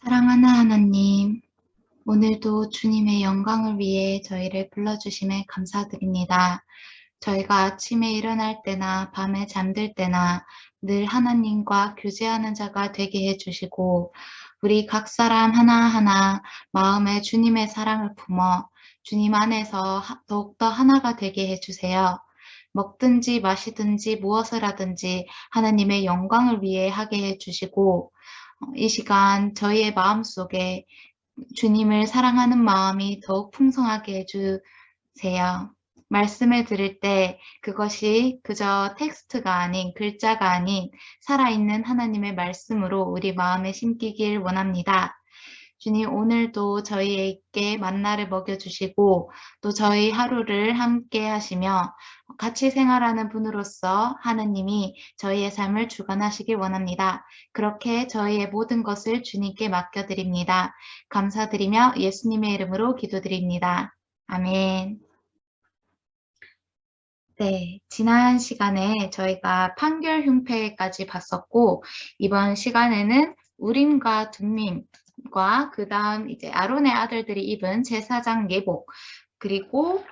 사랑하는 하나님, 오늘도 주님의 영광을 위해 저희를 불러주심에 감사드립니다. 저희가 아침에 일어날 때나 밤에 잠들 때나 늘 하나님과 교제하는 자가 되게 해주시고 우리 각 사람 하나하나 마음에 주님의 사랑을 품어 주님 안에서 더욱더 하나가 되게 해주세요. 먹든지 마시든지 무엇을 하든지 하나님의 영광을 위해 하게 해주시고 이 시간 저희의 마음속에 주님을 사랑하는 마음이 더욱 풍성하게 해주세요. 말씀을 들을 때 그것이 그저 텍스트가 아닌 글자가 아닌 살아있는 하나님의 말씀으로 우리 마음에 심기길 원합니다. 주님 오늘도 저희에게 만나를 먹여주시고 또 저희 하루를 함께 하시며 같이 생활하는 분으로서 하느님이 저희의 삶을 주관하시길 원합니다. 그렇게 저희의 모든 것을 주님께 맡겨드립니다. 감사드리며 예수님의 이름으로 기도드립니다. 아멘. 네, 지난 시간에 저희가 판결 흉패까지 봤었고 이번 시간에는 우림과 둠밈과 그 다음 이제 아론의 아들들이 입은 제사장 예복 그리고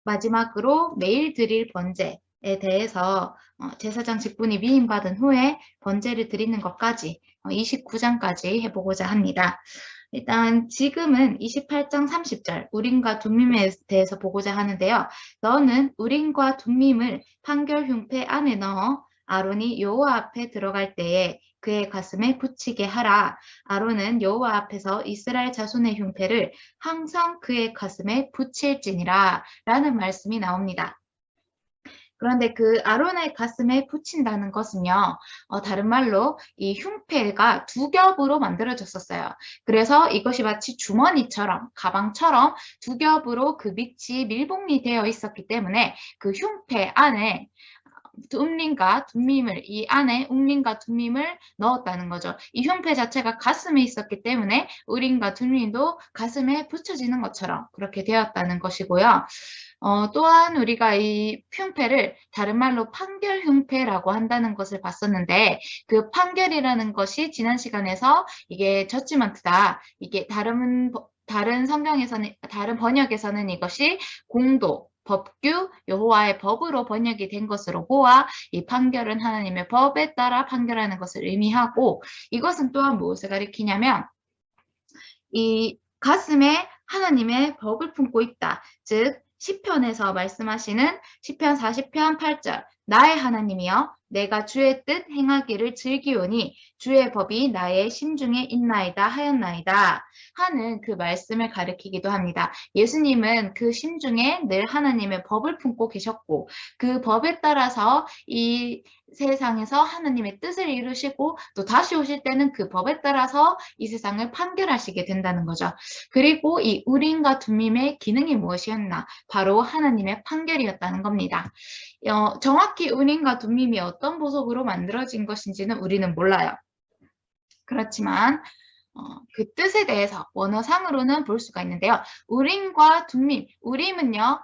마지막으로 매일 드릴 번제에 대해서 제사장 직분이 위임받은 후에 번제를 드리는 것까지 29장까지 해보고자 합니다. 일단 지금은 28장 30절 우림과 둠밈에 대해서 보고자 하는데요. 너는 우림과 둠밈을 판결 흉패 안에 넣어 아론이 여호와 앞에 들어갈 때에 그의 가슴에 붙이게 하라. 아론은 여호와 앞에서 이스라엘 자손의 흉패를 항상 그의 가슴에 붙일지니라 라는 말씀이 나옵니다. 그런데 그 아론의 가슴에 붙인다는 것은요, 다른 말로 이 흉패가 두 겹으로 만들어졌었어요. 그래서 이것이 마치 주머니처럼, 가방처럼 두 겹으로 그 밑이 밀봉이 되어 있었기 때문에 그 흉패 안에 둠밈과 둠밈을 이 안에 웅림과 둠밈을 넣었다는 거죠. 이 흉패 자체가 가슴에 있었기 때문에 우림과 둠밈도 가슴에 붙여지는 것처럼 그렇게 되었다는 것이고요. 또한 우리가 이 흉패를 다른 말로 판결 흉패라고 한다는 것을 봤었는데 그 판결이라는 것이 지난 시간에서 이게 저지먼트다. 이게 다른 성경에서는 다른 번역에서는 이것이 공도 법규, 여호와의 법으로 번역이 된 것으로 보아 이 판결은 하나님의 법에 따라 판결하는 것을 의미하고 이것은 또한 무엇을 가리키냐면 이 가슴에 하나님의 법을 품고 있다. 즉 시편에서 말씀하시는 시편 40편 8절 나의 하나님이여 내가 주의 뜻 행하기를 즐기오니 주의 법이 나의 심중에 있나이다 하였나이다 하는 그 말씀을 가리키기도 합니다. 예수님은 그 심중에 늘 하나님의 법을 품고 계셨고 그 법에 따라서 이 세상에서 하나님의 뜻을 이루시고 또 다시 오실 때는 그 법에 따라서 이 세상을 판결하시게 된다는 거죠. 그리고 이 우림과 둠밈의 기능이 무엇이었나? 바로 하나님의 판결이었다는 겁니다. 정확히 우림과 둠밈이 어떤 보석으로 만들어진 것인지는 우리는 몰라요. 그렇지만 그 뜻에 대해서 원어상으로는 볼 수가 있는데요. 우림과 둠밈, 우림은요.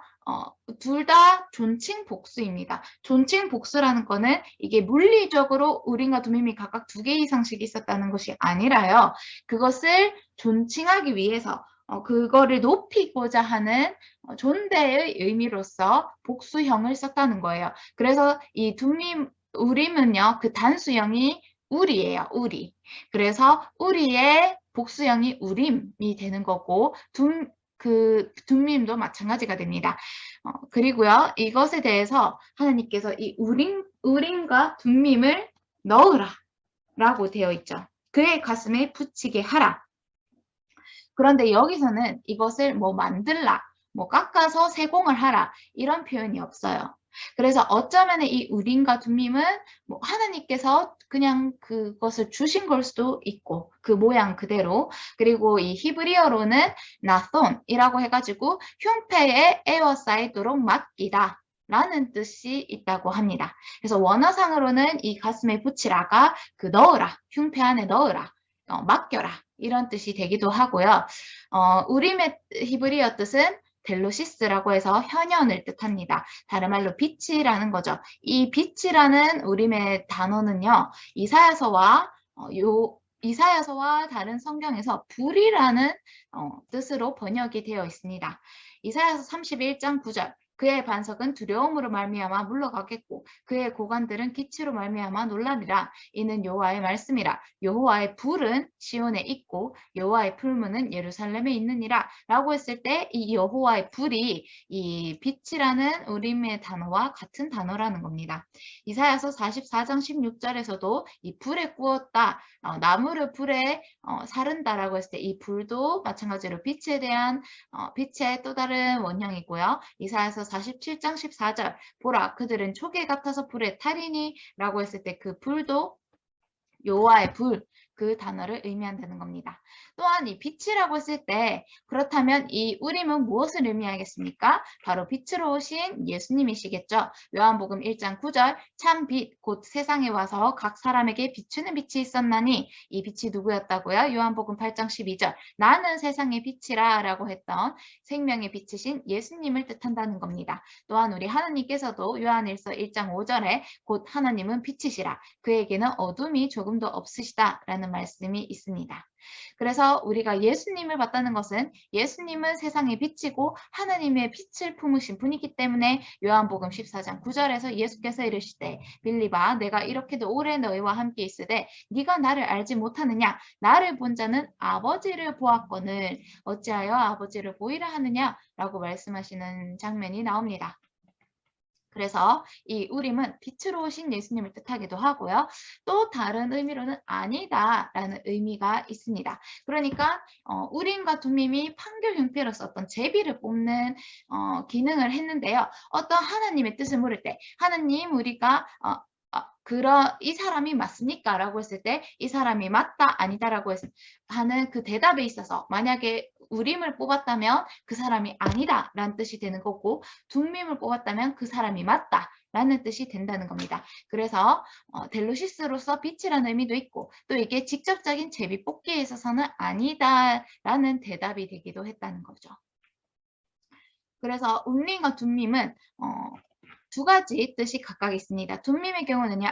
둘 다 존칭 복수입니다. 존칭 복수라는 거는 이게 물리적으로 우림과 둠밈이 각각 2개 이상씩 있었다는 것이 아니라요. 그것을 존칭하기 위해서 그거를 높이고자 하는 존대의 의미로서 복수형을 썼다는 거예요. 그래서 이 둠밈, 우림은요. 그 단수형이 우리예요. 우리. 그래서 우리의 복수형이 우림이 되는 거고 둠밈도 마찬가지가 됩니다. 그리고요. 이것에 대해서 하나님께서 이 우림과 둠밈을 넣으라 라고 되어 있죠. 그의 가슴에 붙이게 하라. 그런데 여기서는 이것을 뭐 만들라, 뭐 깎아서 세공을 하라 이런 표현이 없어요. 그래서 어쩌면 이 우림과 둠밈은 뭐 하나님께서 그냥 그것을 주신 걸 수도 있고 그 모양 그대로 그리고 이 히브리어로는 나손이라고 해가지고 흉패에 에워싸이도록 맡기다 라는 뜻이 있다고 합니다. 그래서 원어상으로는 이 가슴에 붙이라가 그 넣으라, 흉패 안에 넣으라, 맡겨라 이런 뜻이 되기도 하고요. 우림의 히브리어 뜻은 델로시스라고 해서 현현을 뜻합니다. 다른 말로 빛이라는 거죠. 이 빛이라는 우림의 단어는요. 이사야서와 이사야서와 다른 성경에서 불이라는 뜻으로 번역이 되어 있습니다. 이사야서 31장 9절 그의 반석은 두려움으로 말미암아 물러가겠고 그의 고관들은 기치로 말미암아 놀라리라. 이는 여호와의 말씀이라. 여호와의 불은 시온에 있고 여호와의 풀무는 예루살렘에 있느니라. 라고 했을 때 이 여호와의 불이 이 빛이라는 우림의 단어와 같은 단어라는 겁니다. 이사야서 44장 16절에서도 이 불에 구웠다. 나무를 불에 사른다라고 했을 때 이 불도 마찬가지로 빛에 대한 빛의 또 다른 원형이고요. 이사야서 47장 14절 보라 그들은 초계 같아서 불에 타리니 라고 했을 때 그 불도 여호와의 불, 그 단어를 의미한다는 겁니다. 또한 이 빛이라고 했을 때 그렇다면 이 우림은 무엇을 의미하겠습니까? 바로 빛으로 오신 예수님이시겠죠. 요한복음 1장 9절 참 빛, 곧 세상에 와서 각 사람에게 비추는 빛이 있었나니 이 빛이 누구였다고요? 요한복음 8장 12절 나는 세상의 빛이라 라고 했던 생명의 빛이신 예수님을 뜻한다는 겁니다. 또한 우리 하나님께서도 요한일서 1장 5절에 곧 하나님은 빛이시라 그에게는 어둠이 조금도 없으시다라는 말씀이 있습니다. 그래서 우리가 예수님을 봤다는 것은 예수님은 세상의 빛이고 하나님의 빛을 품으신 분이기 때문에 요한복음 14장 9절에서 예수께서 이르시되 빌립아 내가 이렇게도 오래 너희와 함께 있으되 네가 나를 알지 못하느냐 나를 본 자는 아버지를 보았거늘 어찌하여 아버지를 보이라 하느냐라고 말씀하시는 장면이 나옵니다. 그래서 이 우림은 빛으로 오신 예수님을 뜻하기도 하고요. 또 다른 의미로는 아니다라는 의미가 있습니다. 그러니까 우림과 둠밈이 판결 형태로서 어떤 제비를 뽑는 기능을 했는데요. 어떤 하나님의 뜻을 물을 때 하나님 우리가 이 사람이 맞습니까? 라고 했을 때 이 사람이 맞다 아니다라고 하는 그 대답에 있어서 만약에 우림을 뽑았다면 그 사람이 아니다 라는 뜻이 되는 거고 둠밈을 뽑았다면 그 사람이 맞다 라는 뜻이 된다는 겁니다. 그래서 델루시스로서 빛이라는 의미도 있고 또 이게 직접적인 제비 뽑기에 있어서는 아니다 라는 대답이 되기도 했다는 거죠. 그래서 우림과 둠밈은 두 가지 뜻이 각각 있습니다. 둠밈의 경우는요.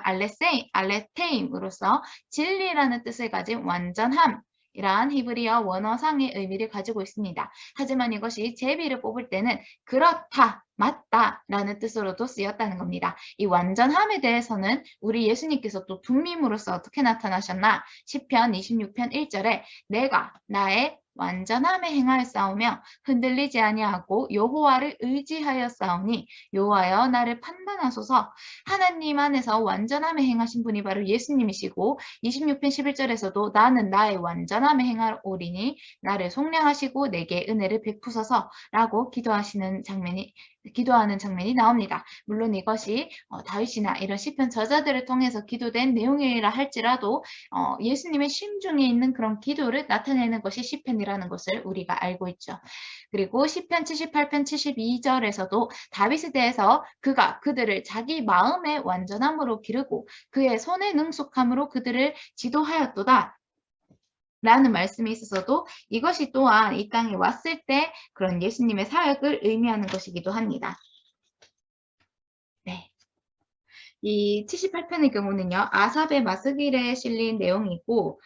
알레테임으로서 진리라는 뜻을 가진 완전함 이러한 히브리어 원어상의 의미를 가지고 있습니다. 하지만 이것이 제비를 뽑을 때는 그렇다, 맞다 라는 뜻으로도 쓰였다는 겁니다. 이 완전함에 대해서는 우리 예수님께서 또 둠밈으로서 어떻게 나타나셨나? 시편 26편 1절에 내가 나의 완전함에 행하였사오며 흔들리지 아니하고 여호와를 의지하였사오니 여호와여 나를 판단하소서. 하나님 안에서 완전함에 행하신 분이 바로 예수님이시고 26편 11절에서도 나는 나의 완전함에 행하오리니 나를 속량하시고 내게 은혜를 베푸소서 라고 기도하는 장면이 나옵니다. 물론 이것이 다윗이나 이런 시편 저자들을 통해서 기도된 내용이라 할지라도 예수님의 심중에 있는 그런 기도를 나타내는 것이 시편이라는 것을 우리가 알고 있죠. 그리고 시편 78편 72절에서도 다윗에 대해서 그가 그들을 자기 마음의 완전함으로 기르고 그의 손의 능숙함으로 그들을 지도하였도다. 라는 말씀이 있어서도 이것이 또한 이 땅에 왔을 때 그런 예수님의 사역을 의미하는 것이기도 합니다. 네. 이 78편의 경우는요. 아삽의 마스길에 실린 내용이고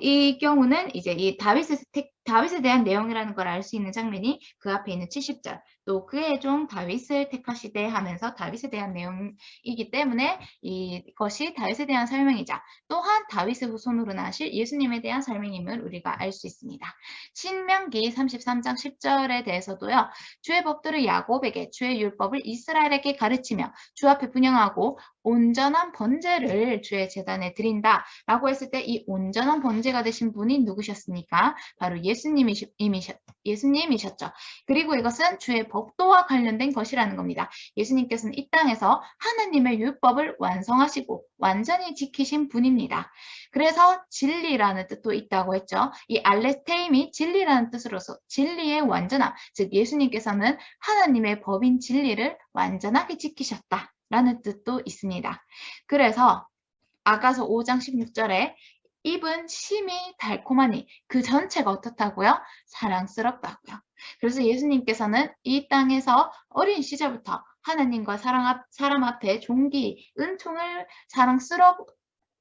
이 경우는 이제 이 다윗에 대한 내용이라는 걸 알 수 있는 장면이 그 앞에 있는 70절 또 그의 종 다윗을 택하시되 하면서 다윗에 대한 내용이기 때문에 이것이 다윗에 대한 설명이자 또한 다윗의 후손으로 나실 예수님에 대한 설명임을 우리가 알 수 있습니다. 신명기 33장 10절에 대해서도요. 주의 법들을 야곱에게 주의 율법을 이스라엘에게 가르치며 주 앞에 분향하고 온전한 번제를 주의 제단에 드린다 라고 했을 때 이 온전한 번제가 되신 분이 누구셨습니까? 바로 예수님이셨죠. 그리고 이것은 주의 법도와 관련된 것이라는 겁니다. 예수님께서는 이 땅에서 하나님의 율법을 완성하시고 완전히 지키신 분입니다. 그래서 진리라는 뜻도 있다고 했죠. 이 알레테임이 진리라는 뜻으로서 진리의 완전함, 즉 예수님께서는 하나님의 법인 진리를 완전하게 지키셨다. 라는 뜻도 있습니다. 그래서 아가서 5장 16절에 입은 심히 달콤하니 그 전체가 어떻다고요? 사랑스럽다고요. 그래서 예수님께서는 이 땅에서 어린 시절부터 하나님과 사람 앞에 존귀, 은총을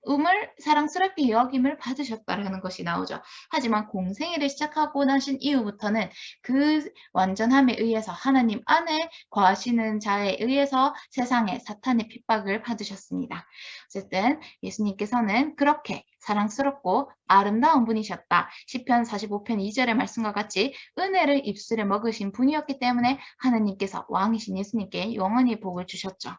음을 사랑스럽게 여김을 받으셨다라는 것이 나오죠. 하지만 공생애를 시작하고 나신 이후부터는 그 완전함에 의해서 하나님 안에 거하시는 자에 의해서 세상에 사탄의 핍박을 받으셨습니다. 어쨌든 예수님께서는 그렇게 사랑스럽고 아름다운 분이셨다. 시편 45편 2절의 말씀과 같이 은혜를 입술에 먹으신 분이었기 때문에 하나님께서 왕이신 예수님께 영원히 복을 주셨죠.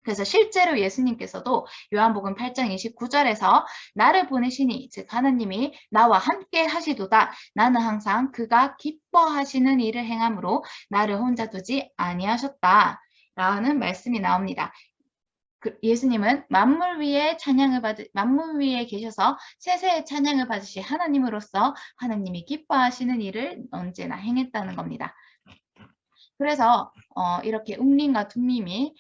그래서 실제로 예수님께서도 요한복음 8장 29절에서 나를 보내시니 즉 하나님이 나와 함께 하시도다. 나는 항상 그가 기뻐하시는 일을 행함으로 나를 혼자 두지 아니하셨다. 라는 말씀이 나옵니다. 예수님은 만물 위에 계셔서 세세의 찬양을 받으신 하나님으로서 하나님이 기뻐하시는 일을 언제나 행했다는 겁니다. 그래서 이렇게 웅림과 둠림이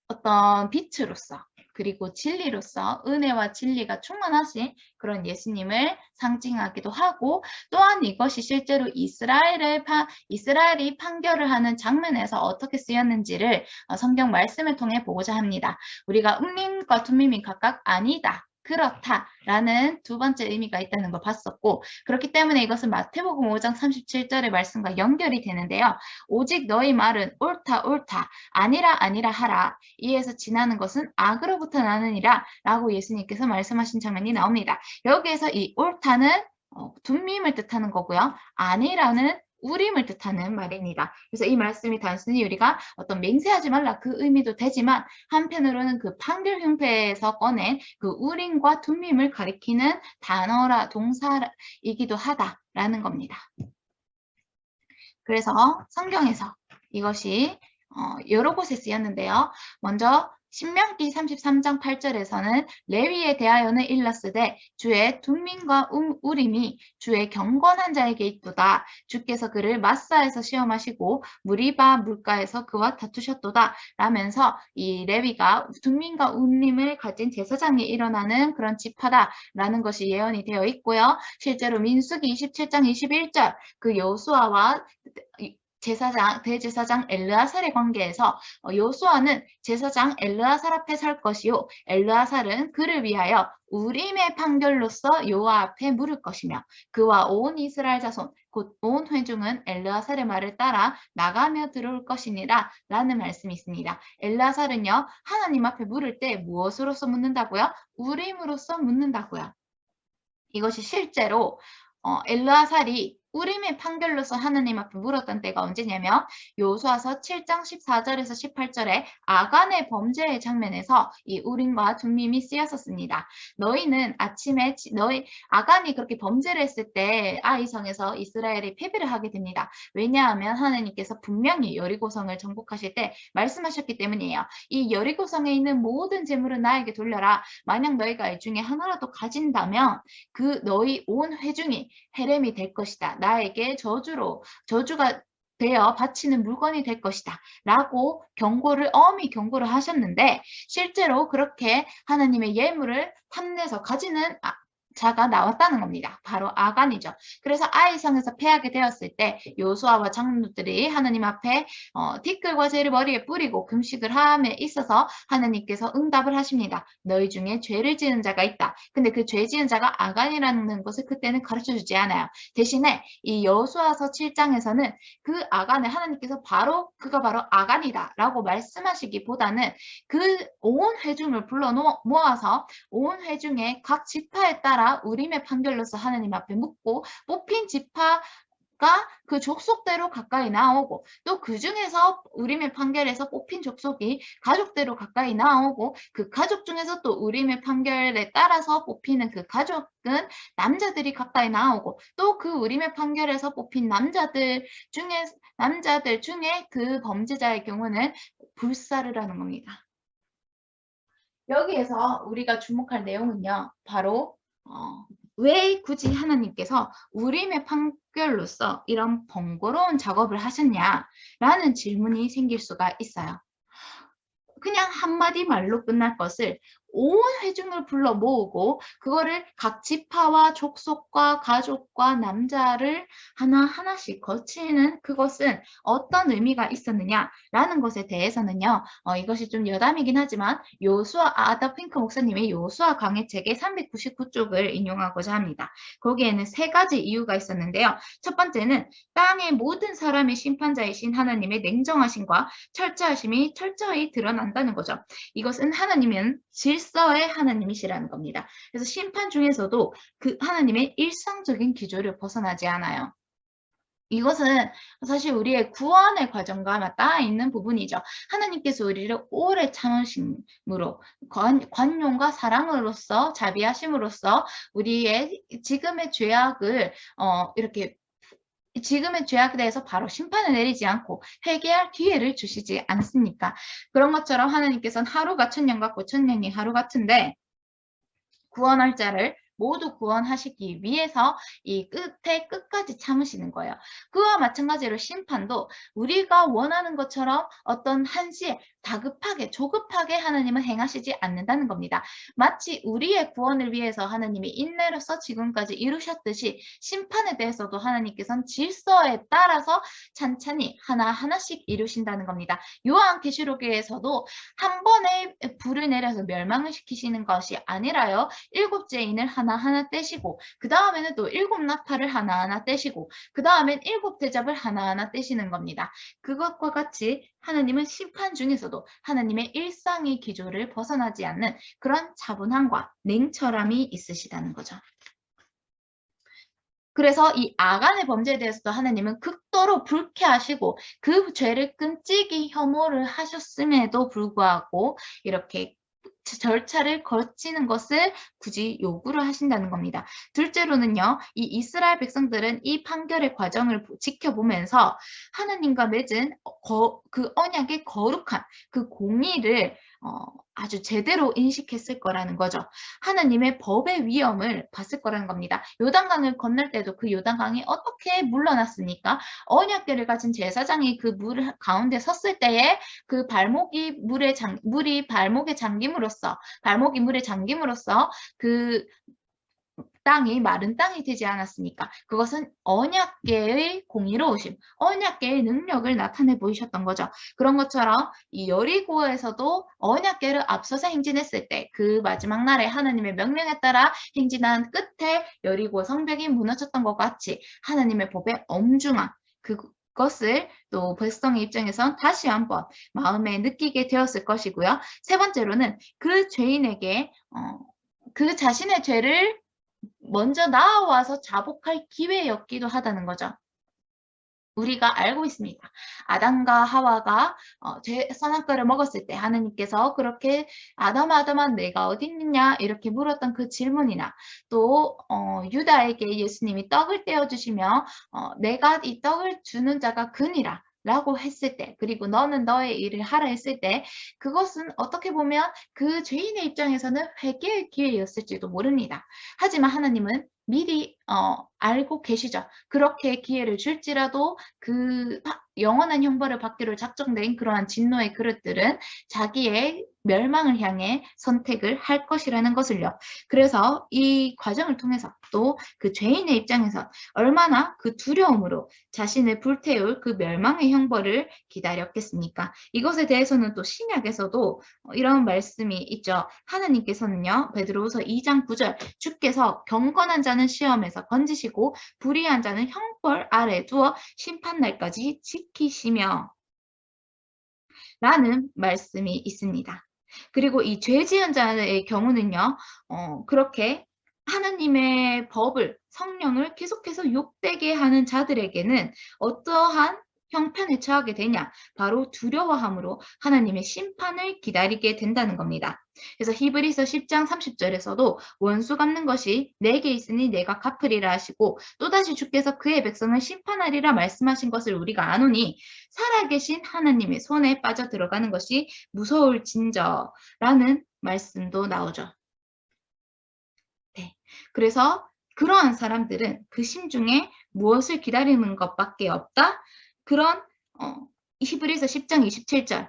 어떤 빛으로서 그리고 진리로서 은혜와 진리가 충만하신 그런 예수님을 상징하기도 하고, 또한 이것이 실제로 이스라엘이 판결을 하는 장면에서 어떻게 쓰였는지를 성경 말씀을 통해 보고자 합니다. 우리가 음림과 둠림이 각각 아니다, 그렇다라는 두 번째 의미가 있다는 걸 봤었고, 그렇기 때문에 이것은 마태복음 5장 37절의 말씀과 연결이 되는데요. 오직 너희 말은 옳다 옳다 아니라 아니라 하라. 이에서 지나는 것은 악으로부터 나느니라 라고 예수님께서 말씀하신 장면이 나옵니다. 여기에서 이 옳다는 둠밈을 뜻하는 거고요. 아니라는 우림을 뜻하는 말입니다. 그래서 이 말씀이 단순히 우리가 어떤 맹세하지 말라 그 의미도 되지만, 한편으로는 그 판결 형태에서 꺼낸 그 우림과 둠밈을 가리키는 단어라 동사이기도 하다라는 겁니다. 그래서 성경에서 이것이 여러 곳에 쓰였는데요. 먼저 신명기 33장 8절에서는 레위에 대하여는 일렀으되 주의 둠밈과 우림이 주의 경건한 자에게 있도다. 주께서 그를 마사에서 시험하시고 무리바 물가에서 그와 다투셨도다 라면서 이 레위가 둠밈과 우림을 가진 제사장이 일어나는 그런 지파다라는 것이 예언이 되어 있고요. 실제로 민수기 27장 21절 그 여호수아와 대제사장 엘르아살의 관계에서 여호수아는 제사장 엘르아살 앞에 설 것이요 엘르아살은 그를 위하여 우림의 판결로서 여호와 앞에 물을 것이며 그와 온 이스라엘 자손 곧 온 회중은 엘르아살의 말을 따라 나가며 들어올 것이니라 라는 말씀이 있습니다. 엘르아살은요 하나님 앞에 물을 때 무엇으로서 묻는다고요? 우림으로서 묻는다고요. 이것이 실제로 엘르아살이 우림의 판결로서 하나님 앞에 물었던 때가 언제냐면 여호수아서 7장 14절에서 18절에 아간의 범죄의 장면에서 이 우림과 둠밈이 쓰였었습니다. 너희는 아침에 아간이 그렇게 범죄를 했을 때 아이성에서 이스라엘이 패배를 하게 됩니다. 왜냐하면 하나님께서 분명히 여리고성을 정복하실 때 말씀하셨기 때문이에요. 이 여리고성에 있는 모든 재물은 나에게 돌려라. 만약 너희가 이 중에 하나라도 가진다면 그 너희 온 회중이 헤렘이 될 것이다. 나에게 저주가 되어 바치는 물건이 될 것이다 라고 엄히 경고를 하셨는데, 실제로 그렇게 하나님의 예물을 탐내서 가지는 자가 나왔다는 겁니다. 바로 아간이죠. 그래서 아이성에서 패하게 되었을 때 여호수아와 장로들이 하나님 앞에 티끌과 재를 머리에 뿌리고 금식을 함에 있어서 하나님께서 응답을 하십니다. 너희 중에 죄를 지은 자가 있다. 근데 그 죄 지은 자가 아간이라는 것을 그때는 가르쳐주지 않아요. 대신에 이 여호수아서 7장에서는 그 아간을 하나님께서 그가 바로 아간이다 라고 말씀하시기보다는 그 온 회중을 불러 모아서 온 회중의 각 지파에 따라 우림의 판결로서 하나님 앞에 묻고 뽑힌 지파가 그 족속대로 가까이 나오고, 또 그 중에서 우림의 판결에서 뽑힌 족속이 가족대로 가까이 나오고, 그 가족 중에서 또 우림의 판결에 따라서 뽑히는 그 가족은 남자들이 가까이 나오고, 또 그 우림의 판결에서 뽑힌 남자들 중에 그 범죄자의 경우는 불사를 하는 겁니다. 여기에서 우리가 주목할 내용은요, 바로 왜 굳이 하나님께서 우림의 판결로서 이런 번거로운 작업을 하셨냐라는 질문이 생길 수가 있어요. 그냥 한마디 말로 끝날 것을 온 회중을 불러 모으고 그거를 각 지파와 족속과 가족과 남자를 하나하나씩 거치는 그것은 어떤 의미가 있었느냐라는 것에 대해서는요. 이것이 좀 여담이긴 하지만 아다 핑크 목사님의 요수아 강해 책의 399쪽을 인용하고자 합니다. 거기에는 세 가지 이유가 있었는데요. 첫 번째는 땅의 모든 사람의 심판자이신 하나님의 냉정하심과 철저하심이 철저히 드러난다는 거죠. 이것은 하나님은 질서의 하나님이시라는 겁니다. 그래서 심판 중에서도 그 하나님의 일상적인 기조를 벗어나지 않아요. 이것은 사실 우리의 구원의 과정과 맞닿아 있는 부분이죠. 하나님께서 우리를 오래 참으심으로 관용과 사랑으로서 자비하심으로써 우리의 지금의 죄악을 이렇게 지금의 죄악에 대해서 바로 심판을 내리지 않고 회개할 기회를 주시지 않습니까? 그런 것처럼 하나님께서는 하루가 1000년 같고 1000년이 하루 같은데 구원할 자를 모두 구원하시기 위해서 이 끝에 끝까지 참으시는 거예요. 그와 마찬가지로 심판도 우리가 원하는 것처럼 어떤 한시에 다급하게 조급하게 하나님은 행하시지 않는다는 겁니다. 마치 우리의 구원을 위해서 하나님이 인내로서 지금까지 이루셨듯이 심판에 대해서도 하나님께서는 질서에 따라서 찬찬히 하나하나씩 이루신다는 겁니다. 요한계시록에서도 한 번에 불을 내려서 멸망을 시키시는 것이 아니라요. 7 죄인을 하나하나 떼시고 그 다음에는 또 7 나팔을 하나하나 떼시고 그 다음엔 7 대접을 하나하나 떼시는 겁니다. 그것과 같이 하나님은 심판 중에서도 하나님의 일상의 기조를 벗어나지 않는 그런 차분함과 냉철함이 있으시다는 거죠. 그래서 이 아간의 범죄에 대해서도 하나님은 극도로 불쾌하시고 그 죄를 끔찍이 혐오를 하셨음에도 불구하고 이렇게 절차를 거치는 것을 굳이 요구를 하신다는 겁니다. 둘째로는요, 이 이스라엘 백성들은 이 판결의 과정을 지켜보면서 하나님과 맺은 그 언약의 거룩한 그 공의를 아주 제대로 인식했을 거라는 거죠. 하나님의 법의 위엄을 봤을 거라는 겁니다. 요단강을 건널 때도 그 요단강이 어떻게 물러났습니까? 언약궤를 가진 제사장이 그 물 가운데 섰을 때에 그 발목이 물이 발목에 잠김으로써 발목이 물에 잠김으로써 그 땅이 마른 땅이 되지 않았습니까? 그것은 언약궤의 공의로우심, 언약궤의 능력을 나타내 보이셨던 거죠. 그런 것처럼 이 여리고에서도 언약궤를 앞서서 행진했을 때 그 마지막 날에 하나님의 명령에 따라 행진한 끝에 여리고 성벽이 무너졌던 것 같이 하나님의 법의 엄중함, 그것을 또 백성의 입장에선 다시 한번 마음에 느끼게 되었을 것이고요. 세 번째로는 그 죄인에게 그 자신의 죄를 먼저 나와서 자복할 기회였기도 하다는 거죠. 우리가 알고 있습니다. 아담과 하와가 선악과를 먹었을 때 하나님께서 그렇게 아담아 내가 어디 있느냐 이렇게 물었던 그 질문이나 또 유다에게 예수님이 떡을 떼어주시며 내가 이 떡을 주는 자가 그니라 라고 했을 때 그리고 너는 너의 일을 하라 했을 때 그것은 어떻게 보면 그 죄인의 입장에서는 회개의 기회였을지도 모릅니다. 하지만 하나님은 미리 알고 계시죠. 그렇게 기회를 줄지라도 그 영원한 형벌을 받기로 작정된 그러한 진노의 그릇들은 자기의 멸망을 향해 선택을 할 것이라는 것을요. 그래서 이 과정을 통해서 또 그 죄인의 입장에서 얼마나 그 두려움으로 자신을 불태울 그 멸망의 형벌을 기다렸겠습니까? 이것에 대해서는 또 신약에서도 이런 말씀이 있죠. 하나님께서는요. 베드로후서 2장 9절 주께서 경건한 자는 시험에서 건지시고 불의한 자는 형벌 아래 두어 심판날까지 지키시며 라는 말씀이 있습니다. 그리고 이 죄 지은 자의 경우는요. 그렇게 하나님의 법을 성령을 계속해서 욕되게 하는 자들에게는 어떠한 형편에 처하게 되냐? 바로 두려워함으로 하나님의 심판을 기다리게 된다는 겁니다. 그래서 히브리서 10장 30절에서도 원수 갚는 것이 내게 있으니 내가 갚으리라 하시고 또다시 주께서 그의 백성을 심판하리라 말씀하신 것을 우리가 아노니 살아계신 하나님의 손에 빠져 들어가는 것이 무서울진저라는 말씀도 나오죠. 네. 그래서 그러한 사람들은 그 심중에 무엇을 기다리는 것밖에 없다? 그런 히브리서 10장 27절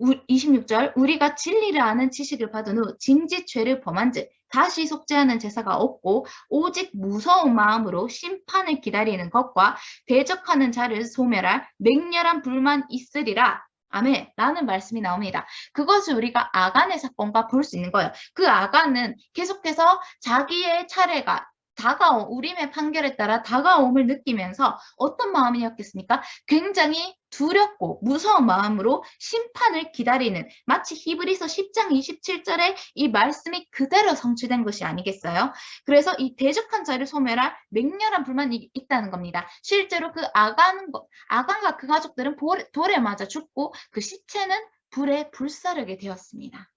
26절 우리가 진리를 아는 지식을 받은 후 짐짓죄를 범한 즉 다시 속죄하는 제사가 없고 오직 무서운 마음으로 심판을 기다리는 것과 대적하는 자를 소멸할 맹렬한 불만 있으리라. 아멘. 라는 말씀이 나옵니다. 그것을 우리가 아간의 사건과 볼 수 있는 거예요. 그 아간은 계속해서 자기의 차례가 다가온 우림의 판결에 따라 다가옴을 느끼면서 어떤 마음이었겠습니까? 굉장히 두렵고 무서운 마음으로 심판을 기다리는 마치 히브리서 10장 27절에 이 말씀이 그대로 성취된 것이 아니겠어요? 그래서 이 대적한 자를 소멸할 맹렬한 불만이 있다는 겁니다. 실제로 그 아간과 그 가족들은 돌에 맞아 죽고 그 시체는 불에 불사르게 되었습니다.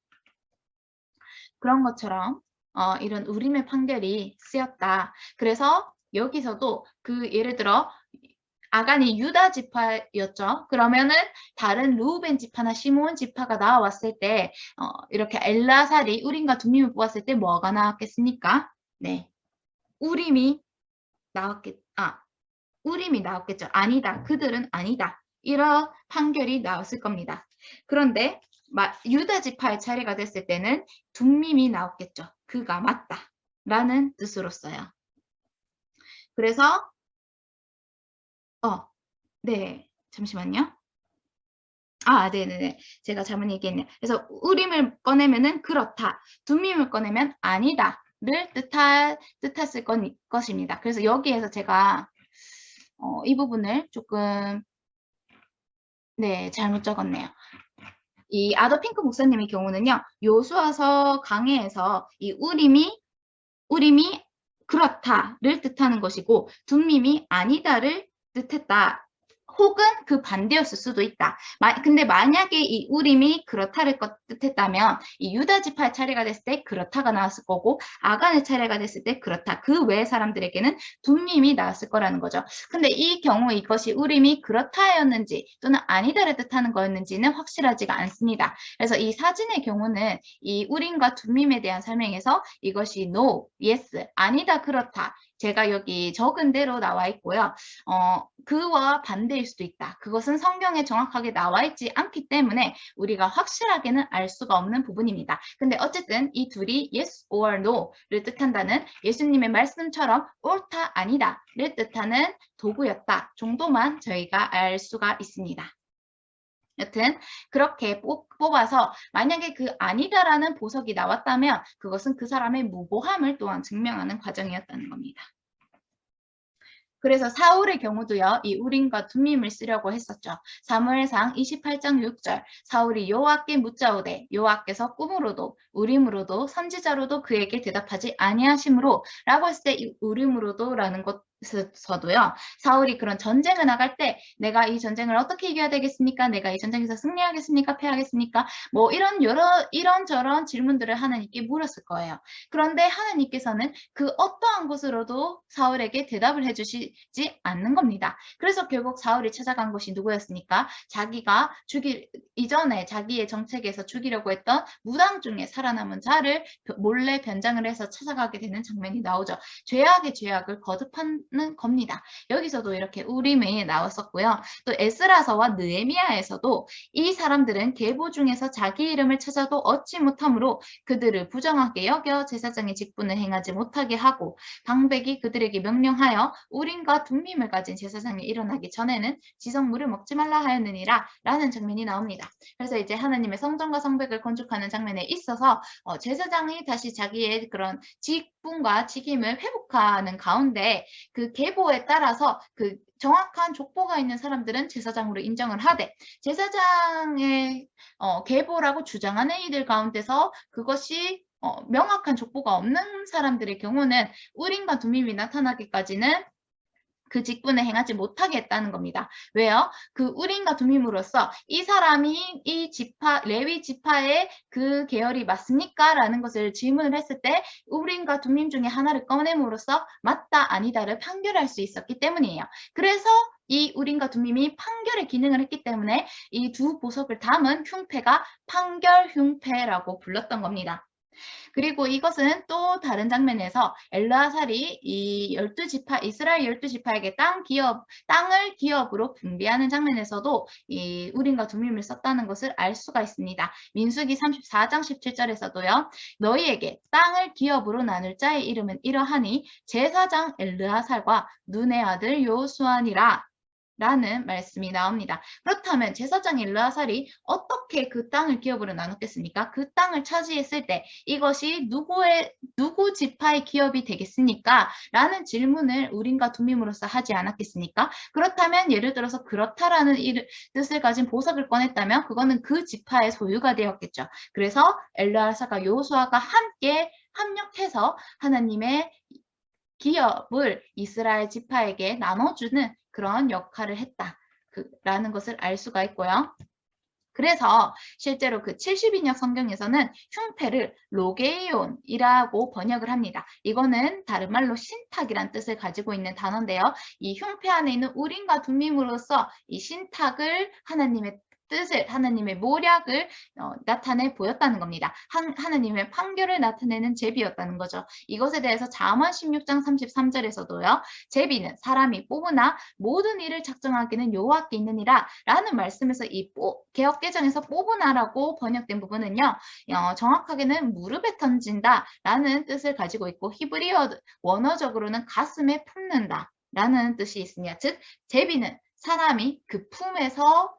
그런 것처럼 이런 우림의 판결이 쓰였다. 그래서 여기서도 그 예를 들어 아간이 유다 지파였죠. 그러면은 다른 루벤 지파나 시므온 지파가 나왔을 때 이렇게 엘라살이 우림과 둠밈을 뽑았을 때 뭐가 나왔겠습니까? 네, 우림이 나왔겠죠. 아니다. 그들은 아니다. 이런 판결이 나왔을 겁니다. 그런데 유다 지파의 차례가 됐을 때는 둠밈이 나왔겠죠. 그가 맞다. 라는 뜻으로써요. 그래서 네, 잠시만요. 네네네. 제가 잘못 얘기했네요. 그래서 우림을 꺼내면은 그렇다. 둠밈을 꺼내면 아니다.를 뜻했을 것입니다. 그래서 여기에서 제가 이 부분을 조금 잘못 적었네요. 이 아더 핑크 목사님의 경우는요. 요수아서 강해에서 이 우림이 그렇다를 뜻하는 것이고 둠밈이 아니다를 뜻했다. 혹은 그 반대였을 수도 있다. 근데 만약에 이 우림이 그렇다를 뜻했다면 이 유다 지파의 차례가 됐을 때 그렇다가 나왔을 거고 아간의 차례가 됐을 때 그렇다. 그 외의 사람들에게는 둠밈이 나왔을 거라는 거죠. 근데 이 경우 이것이 우림이 그렇다였는지 또는 아니다를 뜻하는 거였는지는 확실하지가 않습니다. 그래서 이 사진의 경우는 이 우림과 둠밈에 대한 설명에서 이것이 no, yes, 아니다, 그렇다. 제가 여기 적은 대로 나와 있고요. 그와 반대일 수도 있다. 그것은 성경에 정확하게 나와 있지 않기 때문에 우리가 확실하게는 알 수가 없는 부분입니다. 근데 어쨌든 이 둘이 yes or no를 뜻한다는 예수님의 말씀처럼 옳다, 아니다를 뜻하는 도구였다 정도만 저희가 알 수가 있습니다. 여튼 그렇게 뽑아서 만약에 그 아니다라는 보석이 나왔다면 그것은 그 사람의 무고함을 또한 증명하는 과정이었다는 겁니다. 그래서 사울의 경우도요. 이 우림과 둠밈을 쓰려고 했었죠. 사무엘상 28장 6절 사울이 여호와께 묻자오되 여호와께서 꿈으로도 우림으로도 선지자로도 그에게 대답하지 아니하심으로 라고 했을 때 이 우림으로도 라는 것에서도요. 사울이 그런 전쟁을 나갈 때 내가 이 전쟁을 어떻게 이겨야 되겠습니까? 내가 이 전쟁에서 승리하겠습니까? 패하겠습니까? 뭐 이런저런 질문들을 하나님께 물었을 거예요. 그런데 하나님께서는 그 어떠한 것으로도 사울에게 대답을 해주시지 않는 겁니다. 그래서 결국 사울이 찾아간 것이 누구였습니까? 자기가 이전에 자기의 정책에서 죽이려고 했던 무당 중에 살아남은 자를 몰래 변장을 해서 찾아가게 되는 장면이 나오죠. 죄악의 죄악을 거듭하는 겁니다. 여기서도 이렇게 우림이 나왔었고요. 또 에스라서와 느헤미야에서도 이 사람들은 계보 중에서 자기 이름을 찾아도 얻지 못하므로 그들을 부정하게 여겨 제사장의 직분을 행하지 못하게 하고 방백이 그들에게 명령하여 우림과 둠밈을 가진 제사장이 일어나기 전에는 지성물을 먹지 말라 하였느니라 라는 장면이 나옵니다. 그래서 이제 하나님의 성전과 성백을 건축하는 장면에 있어서 제사장이 다시 자기의 그런 직분과 직임을 회복하는 가운데 그 계보에 따라서 그 정확한 족보가 있는 사람들은 제사장으로 인정을 하되 제사장의 계보라고 주장하는 이들 가운데서 그것이 명확한 족보가 없는 사람들의 경우는 우림과 둠밈이 나타나기까지는 그 직분을 행하지 못하게 했다는 겁니다. 왜요? 그 우림과 둠밈으로써 이 사람이 이 레위 지파의 그 계열이 맞습니까? 라는 것을 질문을 했을 때 우림과 둠밈 중에 하나를 꺼냄으로써 맞다, 아니다를 판결할 수 있었기 때문이에요. 그래서 이 우림과 둠밈이 판결의 기능을 했기 때문에 이 두 보석을 담은 흉패가 판결 흉패라고 불렀던 겁니다. 그리고 이것은 또 다른 장면에서 엘르아살이 이 12지파, 이스라엘 12지파에게 땅을 기업으로 분배하는 장면에서도 이 우림과 둠밈을 썼다는 것을 알 수가 있습니다. 민수기 34장 17절에서도요. 너희에게 땅을 기업으로 나눌 자의 이름은 이러하니 제사장 엘르아살과 눈의 아들 여호수아니라 라는 말씀이 나옵니다. 그렇다면 제사장 엘르아살이 어떻게 그 땅을 기업으로 나눴겠습니까? 그 땅을 차지했을 때 이것이 누구 지파의 기업이 되겠습니까? 라는 질문을 우림과 둠밈으로서 하지 않았겠습니까? 그렇다면 예를 들어서 그렇다라는 뜻을 가진 보석을 꺼냈다면 그거는 그 지파의 소유가 되었겠죠. 그래서 엘르아살과 여호수아가 함께 합력해서 하나님의 기업을 이스라엘 지파에게 나눠주는 그런 역할을 했다라는 것을 알 수가 있고요. 그래서 실제로 그 70인역 성경에서는 흉패를 로게이온이라고 번역을 합니다. 이거는 다른 말로 신탁이란 뜻을 가지고 있는 단어인데요. 이 흉패 안에 있는 우림과 둠밈으로써 이 신탁을 하나님의 뜻을, 하나님의 모략을 나타내 보였다는 겁니다. 하나님의 판결을 나타내는 제비였다는 거죠. 이것에 대해서 잠언 16장 33절에서도요. 제비는 사람이 뽑으나 모든 일을 작정하기는 여호와께 있느니라 라는 말씀에서 이 개역개정에서 뽑으나라고 번역된 부분은요. 정확하게는 무릎에 던진다 라는 뜻을 가지고 있고 히브리어 원어적으로는 가슴에 품는다 라는 뜻이 있습니다. 즉 제비는 사람이 그 품에서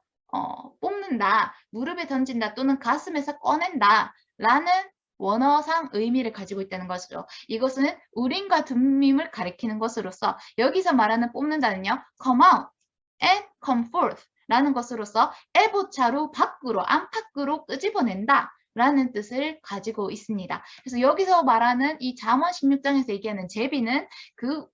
뽑는다, 무릎에 던진다 또는 가슴에서 꺼낸다 라는 원어상 의미를 가지고 있다는 것이죠. 이것은 우림과 둠밈을 가리키는 것으로서 여기서 말하는 뽑는다는요. come out and come forth 라는 것으로서 애보차로 밖으로, 안팎으로 끄집어낸다 라는 뜻을 가지고 있습니다. 그래서 여기서 말하는 이 잠언 16장에서 얘기하는 제비는 그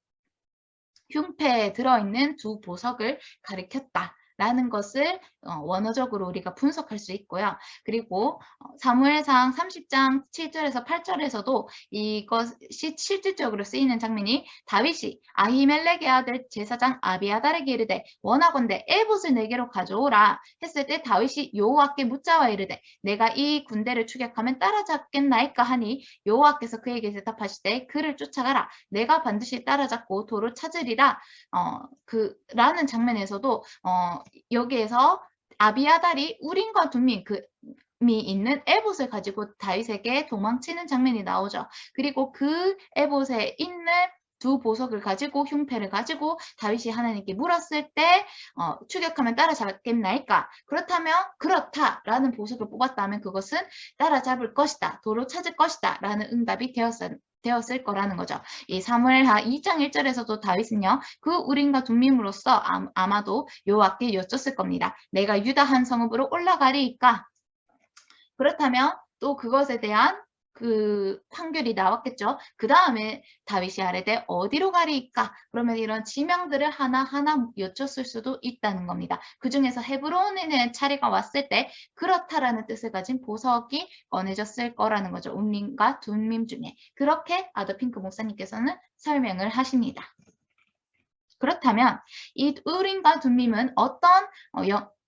흉패에 들어있는 두 보석을 가리켰다. 라는 것을 원어적으로 우리가 분석할 수 있고요. 그리고 사무엘상 30장 7절에서 8절에서도 이것이 실질적으로 쓰이는 장면이 다윗이 아히멜렉의 아들 제사장 아비아달에게 이르되 원하건대 에봇을 내게로 가져오라 했을 때 다윗이 여호와께 묻자와 이르되 내가 이 군대를 추격하면 따라잡겠나이까 하니 여호와께서 그에게 대답하시되 그를 쫓아가라 내가 반드시 따라잡고 도로 찾으리라 라는 장면에서도 여기에서 아비아달이 우림과 둠밈 이 있는 에봇을 가지고 다윗에게 도망치는 장면이 나오죠. 그리고 그 에봇에 있는 두 보석을 가지고 흉패를 가지고 다윗이 하나님께 물었을 때 추격하면 따라잡겠나이까? 그렇다면 그렇다라는 보석을 뽑았다면 그것은 따라잡을 것이다. 도로 찾을 것이다. 라는 응답이 되었을 거라는 거죠. 이 사무엘하 2장 1절에서도 다윗은요. 그 우림과 둠밈으로써 아마도 여호와께 여쭙을 겁니다. 내가 유다 한 성읍으로 올라가리이까? 그렇다면 또 그것에 대한 그 판결이 나왔겠죠. 그 다음에 다윗이 아뢰되 어디로 가리이까? 그러면 이런 지명들을 하나하나 여쭙을 수도 있다는 겁니다. 그 중에서 헤브론에는 차례가 왔을 때 그렇다라는 뜻을 가진 보석이 꺼내졌을 거라는 거죠. 우림과 둠밈 중에. 그렇게 아더핑크 목사님께서는 설명을 하십니다. 그렇다면 이 우림과 둠밈은 어떤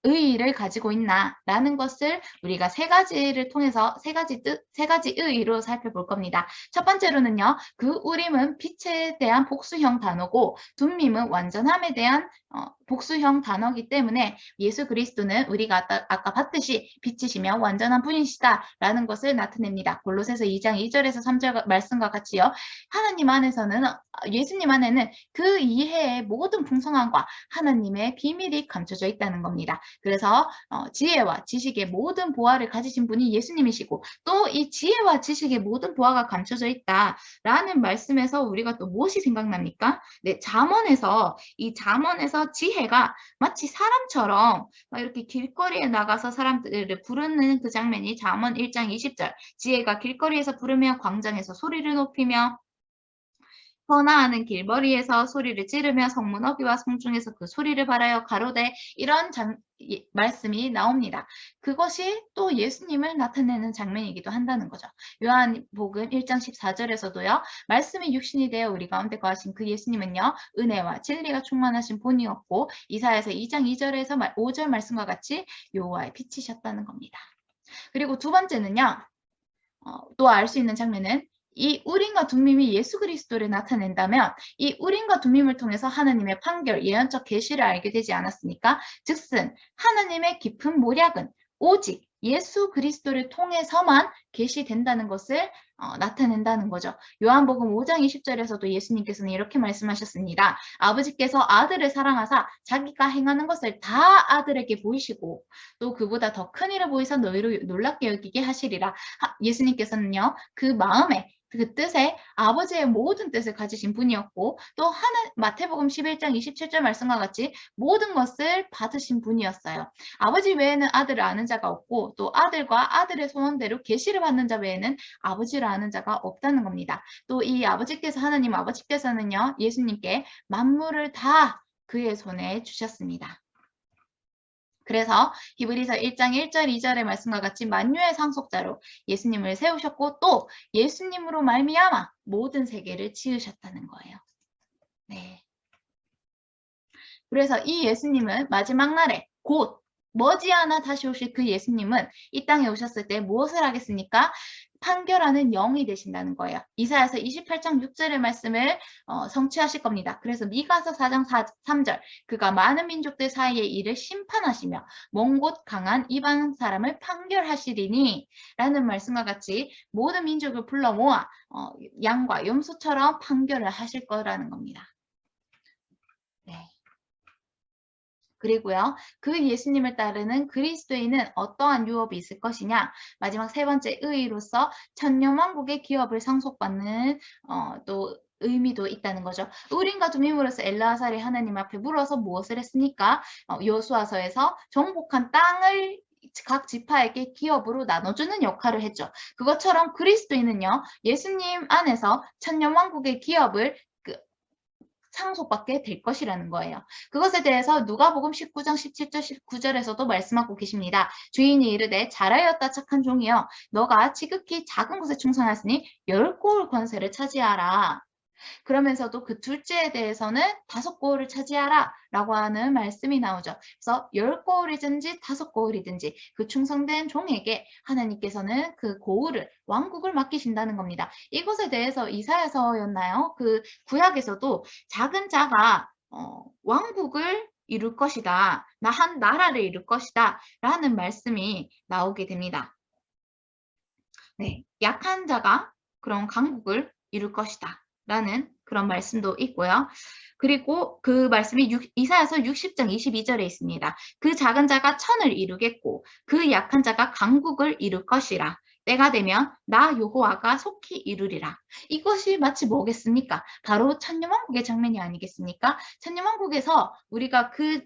의의를 가지고 있나라는 것을 우리가 세 가지를 통해서 세 가지 의의로 살펴볼 겁니다. 첫 번째로는요. 그 우림은 빛에 대한 복수형 단어고 둠밈은 완전함에 대한 복수형 단어이기 때문에 예수 그리스도는 우리가 아까 봤듯이 빛이시며 완전한 분이시다라는 것을 나타냅니다. 골로새서 2장 2절에서 3절 말씀과 같이요. 하나님 안에서는 예수님 안에는 그 이해의 모든 풍성함과 하나님의 비밀이 감춰져 있다는 겁니다. 그래서 지혜와 지식의 모든 보화를 가지신 분이 예수님이시고 또 이 지혜와 지식의 모든 보화가 감춰져 있다라는 말씀에서 우리가 또 무엇이 생각납니까? 네, 잠언에서 지혜가 마치 사람처럼 이렇게 길거리에 나가서 사람들을 부르는 그 장면이 잠언 1장 20절 지혜가 길거리에서 부르며 광장에서 소리를 높이며 번화하는 길거리에서 소리를 지르며 성문 어귀와 성중에서 그 소리를 발하여 가로되 이런 말씀이 나옵니다. 그것이 또 예수님을 나타내는 장면이기도 한다는 거죠. 요한복음 1장 14절에서도요. 말씀이 육신이 되어 우리 가운데 거하신 그 예수님은요. 은혜와 진리가 충만하신 본이었고 이사야서 2장 2절에서 5절 말씀과 같이 여호와의 빛이셨다는 겁니다. 그리고 두 번째는요. 또 알 수 있는 장면은 이 우림과 둠밈이 예수 그리스도를 나타낸다면 이 우림과 둠밈을 통해서 하나님의 판결, 예언적 계시를 알게 되지 않았습니까? 즉슨 하나님의 깊은 모략은 오직 예수 그리스도를 통해서만 계시된다는 것을 나타낸다는 거죠. 요한복음 5장 20절에서도 예수님께서는 이렇게 말씀하셨습니다. 아버지께서 아들을 사랑하사 자기가 행하는 것을 다 아들에게 보이시고 또 그보다 더 큰 일을 보이사 너희를 놀랍게 여기게 하시리라. 예수님께서는요, 그 마음에 그 뜻에 아버지의 모든 뜻을 가지신 분이었고 또 마태복음 11장 27절 말씀과 같이 모든 것을 받으신 분이었어요. 아버지 외에는 아들을 아는 자가 없고 또 아들과 아들의 소원대로 계시를 받는 자 외에는 아버지를 아는 자가 없다는 겁니다. 또 이 아버지께서 하나님 아버지께서는요, 예수님께 만물을 다 그의 손에 주셨습니다. 그래서 히브리서 1장 1절 2절의 말씀과 같이 만유의 상속자로 예수님을 세우셨고 또 예수님으로 말미암아 모든 세계를 지으셨다는 거예요. 네. 그래서 이 예수님은 마지막 날에 곧 머지않아 다시 오실 그 예수님은 이 땅에 오셨을 때 무엇을 하겠습니까? 판결하는 영이 되신다는 거예요. 이사야서 28장 6절의 말씀을 성취하실 겁니다. 그래서 미가서 4장 3절 그가 많은 민족들 사이의 일을 심판하시며 먼 곳 강한 이방 사람을 판결하시리니 라는 말씀과 같이 모든 민족을 불러 모아 양과 염소처럼 판결을 하실 거라는 겁니다. 네. 그리고요, 그 예수님을 따르는 그리스도인은 어떠한 유업이 있을 것이냐? 마지막 세 번째 의의로서 천년왕국의 기업을 상속받는 또 의미도 있다는 거죠. 우림과 둠밈으로서 엘르아살이 하나님 앞에 물어서 무엇을 했습니까? 여호수아서에서 정복한 땅을 각 지파에게 기업으로 나눠주는 역할을 했죠. 그것처럼 그리스도인은요, 예수님 안에서 천년왕국의 기업을 상속받게 될 것이라는 거예요. 그것에 대해서 누가복음 19장 17절 19절에서도 말씀하고 계십니다. 주인이 이르되 잘하였다 착한 종이여 너가 지극히 작은 것에 충성하였으니 10고을 권세를 차지하라. 그러면서도 그 둘째에 대해서는 5고을을 차지하라 라고 하는 말씀이 나오죠. 그래서 10고을이든지 5고을이든지 그 충성된 종에게 하나님께서는 그 고을을 왕국을 맡기신다는 겁니다. 이것에 대해서 이사야서였나요? 그 구약에서도 작은 자가 왕국을 이룰 것이다. 한 나라를 이룰 것이다. 라는 말씀이 나오게 됩니다. 네, 약한 자가 그런 강국을 이룰 것이다. 라는 그런 말씀도 있고요. 그리고 그 말씀이 이사야서 60장 22절에 있습니다. 그 작은 자가 천을 이루겠고 그 약한 자가 강국을 이룰 것이라. 때가 되면 나 여호와가 속히 이루리라. 이것이 마치 뭐겠습니까? 바로 천년왕국의 장면이 아니겠습니까? 천년왕국에서 우리가 그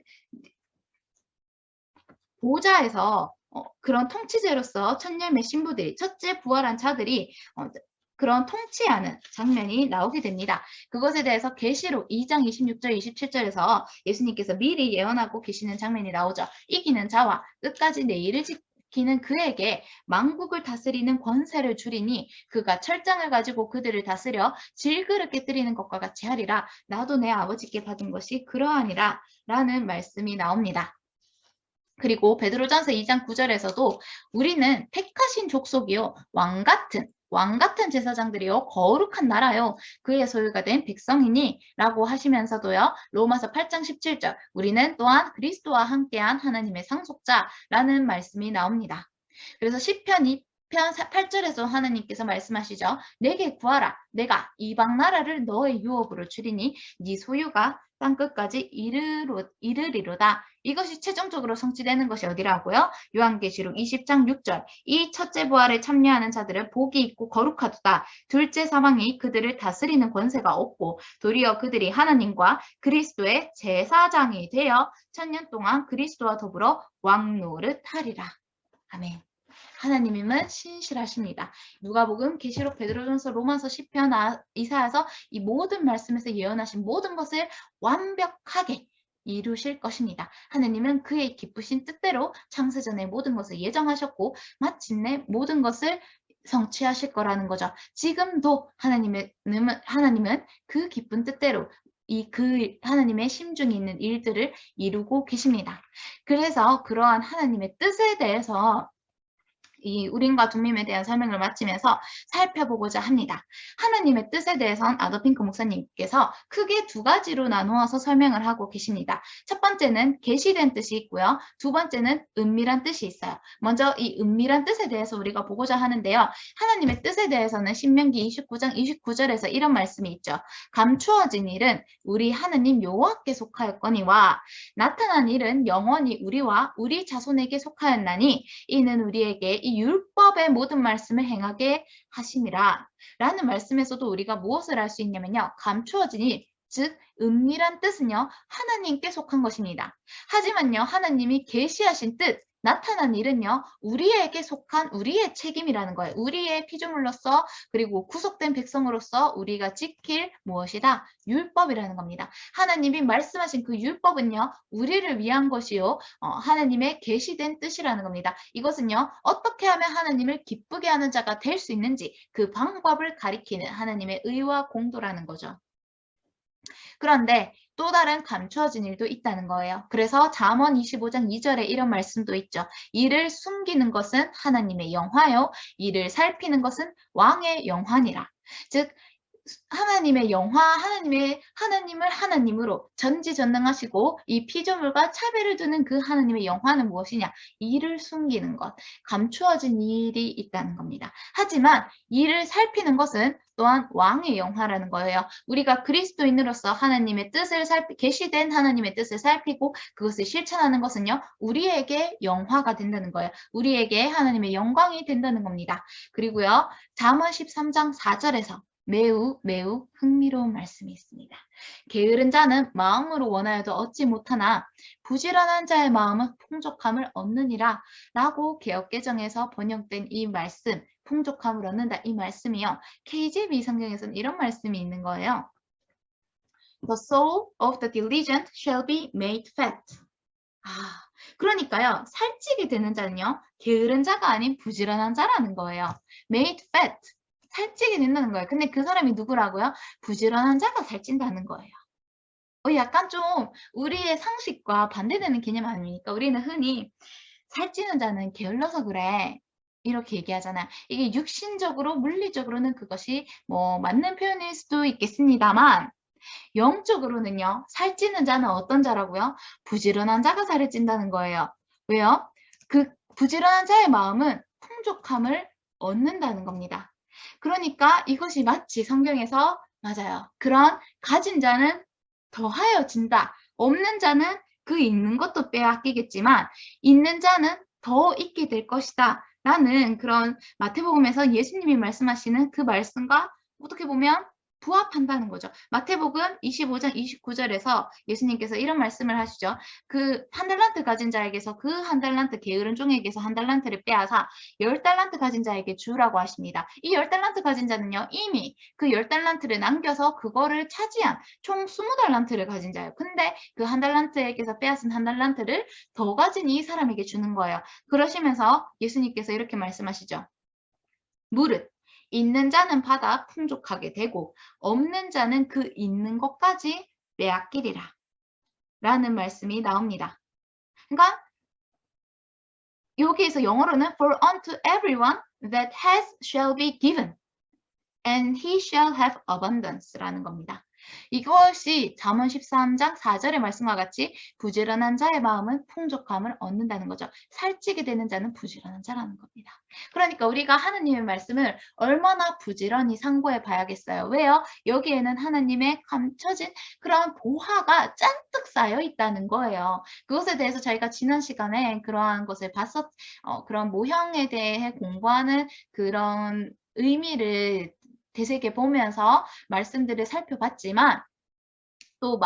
보좌에서 그런 통치제로서 천년의 신부들이 첫째 부활한 자들이 그런 통치하는 장면이 나오게 됩니다. 그것에 대해서 계시록 2장 26절 27절에서 예수님께서 미리 예언하고 계시는 장면이 나오죠. 이기는 자와 끝까지 내 일을 지키는 그에게 만국을 다스리는 권세를 주리니 그가 철장을 가지고 그들을 다스려 질그릇 깨뜨리는 것과 같이 하리라. 나도 내 아버지께 받은 것이 그러하니라 라는 말씀이 나옵니다. 그리고 베드로전서 2장 9절에서도 우리는 택하신 족속이요 왕 같은 제사장들이요 거룩한 나라요 그의 소유가 된 백성이니 라고 하시면서도요 로마서 8장 17절 우리는 또한 그리스도와 함께한 하나님의 상속자라는 말씀이 나옵니다. 그래서 시편 2편 8절에서 하나님께서 말씀하시죠. 내게 구하라 내가 이방 나라를 너의 유업으로 주리니 네 소유가 땅끝까지 이르리로다. 이것이 최종적으로 성취되는 것이 어디라고요? 요한계시록 20장 6절 이 첫째 부활에 참여하는 자들은 복이 있고 거룩하도다. 둘째 사망이 그들을 다스리는 권세가 없고 도리어 그들이 하나님과 그리스도의 제사장이 되어 천년 동안 그리스도와 더불어 왕노릇하리라. 아멘. 하나님은 신실하십니다. 누가복음, 계시록, 베드로전서, 로마서, 시편, 이사야서 이 모든 말씀에서 예언하신 모든 것을 완벽하게 이루실 것입니다. 하나님은 그의 기쁘신 뜻대로 창세전에 모든 것을 예정하셨고 마침내 모든 것을 성취하실 거라는 거죠. 지금도 하나님은 그 기쁜 뜻대로 하나님의 심중에 있는 일들을 이루고 계십니다. 그래서 그러한 하나님의 뜻에 대해서 이 우림과 둠밈에 대한 설명을 마치면서 살펴보고자 합니다. 하나님의 뜻에 대해선 아더핑크 목사님께서 크게 두 가지로 나누어서 설명을 하고 계십니다. 첫 번째는 계시된 뜻이 있고요. 두 번째는 은밀한 뜻이 있어요. 먼저 이 은밀한 뜻에 대해서 우리가 보고자 하는데요. 하나님의 뜻에 대해서는 신명기 29장 29절에서 이런 말씀이 있죠. 감추어진 일은 우리 하느님 여호와께 속하였거니와 나타난 일은 영원히 우리와 우리 자손에게 속하였나니 이는 우리에게 이 율법의 모든 말씀을 행하게 하심이라. 라는 말씀에서도 우리가 무엇을 알 수 있냐면요. 감추어진 일, 즉 은밀한 뜻은요. 하나님께 속한 것입니다. 하지만요. 하나님이 계시하신 뜻, 나타난 일은요. 우리에게 속한 우리의 책임이라는 거예요. 우리의 피조물로서 그리고 구속된 백성으로서 우리가 지킬 무엇이다? 율법이라는 겁니다. 하나님이 말씀하신 그 율법은요. 우리를 위한 것이요. 하나님의 계시된 뜻이라는 겁니다. 이것은요. 어떻게 하면 하나님을 기쁘게 하는 자가 될 수 있는지 그 방법을 가리키는 하나님의 의와 공도라는 거죠. 그런데 또 다른 감추어진 일도 있다는 거예요. 그래서 잠언 25장 2절에 이런 말씀도 있죠. 이를 숨기는 것은 하나님의 영화요. 이를 살피는 것은 왕의 영화니라. 즉 하나님의 영화, 하나님을 하나님으로 전지전능하시고 이 피조물과 차별을 두는 그 하나님의 영화는 무엇이냐? 이를 숨기는 것, 감추어진 일이 있다는 겁니다. 하지만 이를 살피는 것은 또한 왕의 영화라는 거예요. 우리가 그리스도인으로서 하나님의 뜻을 계시된 하나님의 뜻을 살피고 그것을 실천하는 것은요. 우리에게 영화가 된다는 거예요. 우리에게 하나님의 영광이 된다는 겁니다. 그리고요. 잠언 13장 4절에서 매우 흥미로운 말씀이 있습니다. 게으른 자는 마음으로 원하여도 얻지 못하나 부지런한 자의 마음은 풍족함을 얻느니라 라고 개역개정에서 번역된 이 말씀, 풍족함을 얻는다 이 말씀이요. KJV 성경에서는 이런 말씀이 있는 거예요. The soul of the diligent shall be made fat. 그러니까요. 살찌게 되는 자는요. 게으른 자가 아닌 부지런한 자라는 거예요. made fat. 살찌게 된다는 거예요. 근데 그 사람이 누구라고요? 부지런한 자가 살찐다는 거예요. 약간 좀 우리의 상식과 반대되는 개념 아닙니까? 우리는 흔히 살찌는 자는 게을러서 그래. 이렇게 얘기하잖아요. 이게 육신적으로, 물리적으로는 그것이 뭐 맞는 표현일 수도 있겠습니다만 영적으로는요. 살찌는 자는 어떤 자라고요? 부지런한 자가 살을 찐다는 거예요. 왜요? 그 부지런한 자의 마음은 풍족함을 얻는다는 겁니다. 그러니까 이것이 마치 성경에서 맞아요. 그런 가진 자는 더하여진다. 없는 자는 그 있는 것도 빼앗기겠지만 있는 자는 더 있게 될 것이다. 라는 그런 마태복음에서 예수님이 말씀하시는 그 말씀과 어떻게 보면 부합한다는 거죠. 마태복음 25장 29절에서 예수님께서 이런 말씀을 하시죠. 그 한 달란트 가진 자에게서 그 한 달란트 게으른 종에게서 한 달란트를 빼앗아 10달란트 가진 자에게 주라고 하십니다. 이 10달란트 가진 자는요. 이미 그 10달란트를 남겨서 그거를 차지한 총 20달란트를 가진 자예요. 근데 그 한 달란트에게서 빼앗은 한 달란트를 더 가진 이 사람에게 주는 거예요. 그러시면서 예수님께서 이렇게 말씀하시죠. 무릇 있는 자는 받아 풍족하게 되고 없는 자는 그 있는 것까지 빼앗기리라 라는 말씀이 나옵니다. 그러니까 여기에서 영어로는 For unto everyone that has shall be given and he shall have abundance라는 겁니다. 이것이 잠언 13장 4절의 말씀과 같이 부지런한 자의 마음은 풍족함을 얻는다는 거죠. 살찌게 되는 자는 부지런한 자라는 겁니다. 그러니까 우리가 하느님의 말씀을 얼마나 부지런히 상고해 봐야겠어요. 왜요? 여기에는 하나님의 감춰진 그런 보화가 잔뜩 쌓여 있다는 거예요. 그것에 대해서 저희가 지난 시간에 그러한 것을 그런 모형에 대해 공부하는 그런 의미를 되새겨 보면서 말씀들을 살펴봤지만 또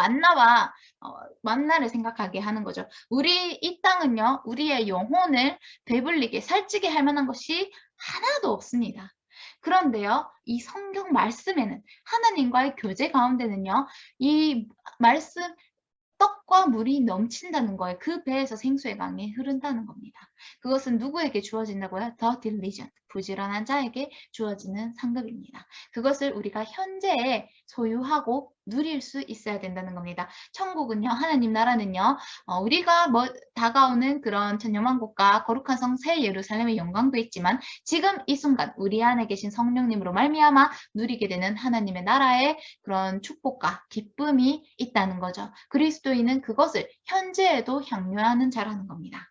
만나를 생각하게 하는 거죠. 우리 이 땅은요. 우리의 영혼을 배불리게 살찌게 할 만한 것이 하나도 없습니다. 그런데요. 이 성경 말씀에는 하나님과의 교제 가운데는요. 이 말씀 떡과 물이 넘친다는 거예요. 그 배에서 생수의 강이 흐른다는 겁니다. 그것은 누구에게 주어진다고요? The diligent, 부지런한 자에게 주어지는 상급입니다. 그것을 우리가 현재에 소유하고 누릴 수 있어야 된다는 겁니다. 천국은요, 하나님 나라는요, 우리가 다가오는 그런 천년왕국과 거룩한 성 새 예루살렘의 영광도 있지만 지금 이 순간 우리 안에 계신 성령님으로 말미암아 누리게 되는 하나님의 나라의 그런 축복과 기쁨이 있다는 거죠. 그리스도인은 그것을 현재에도 향유하는 자라는 겁니다.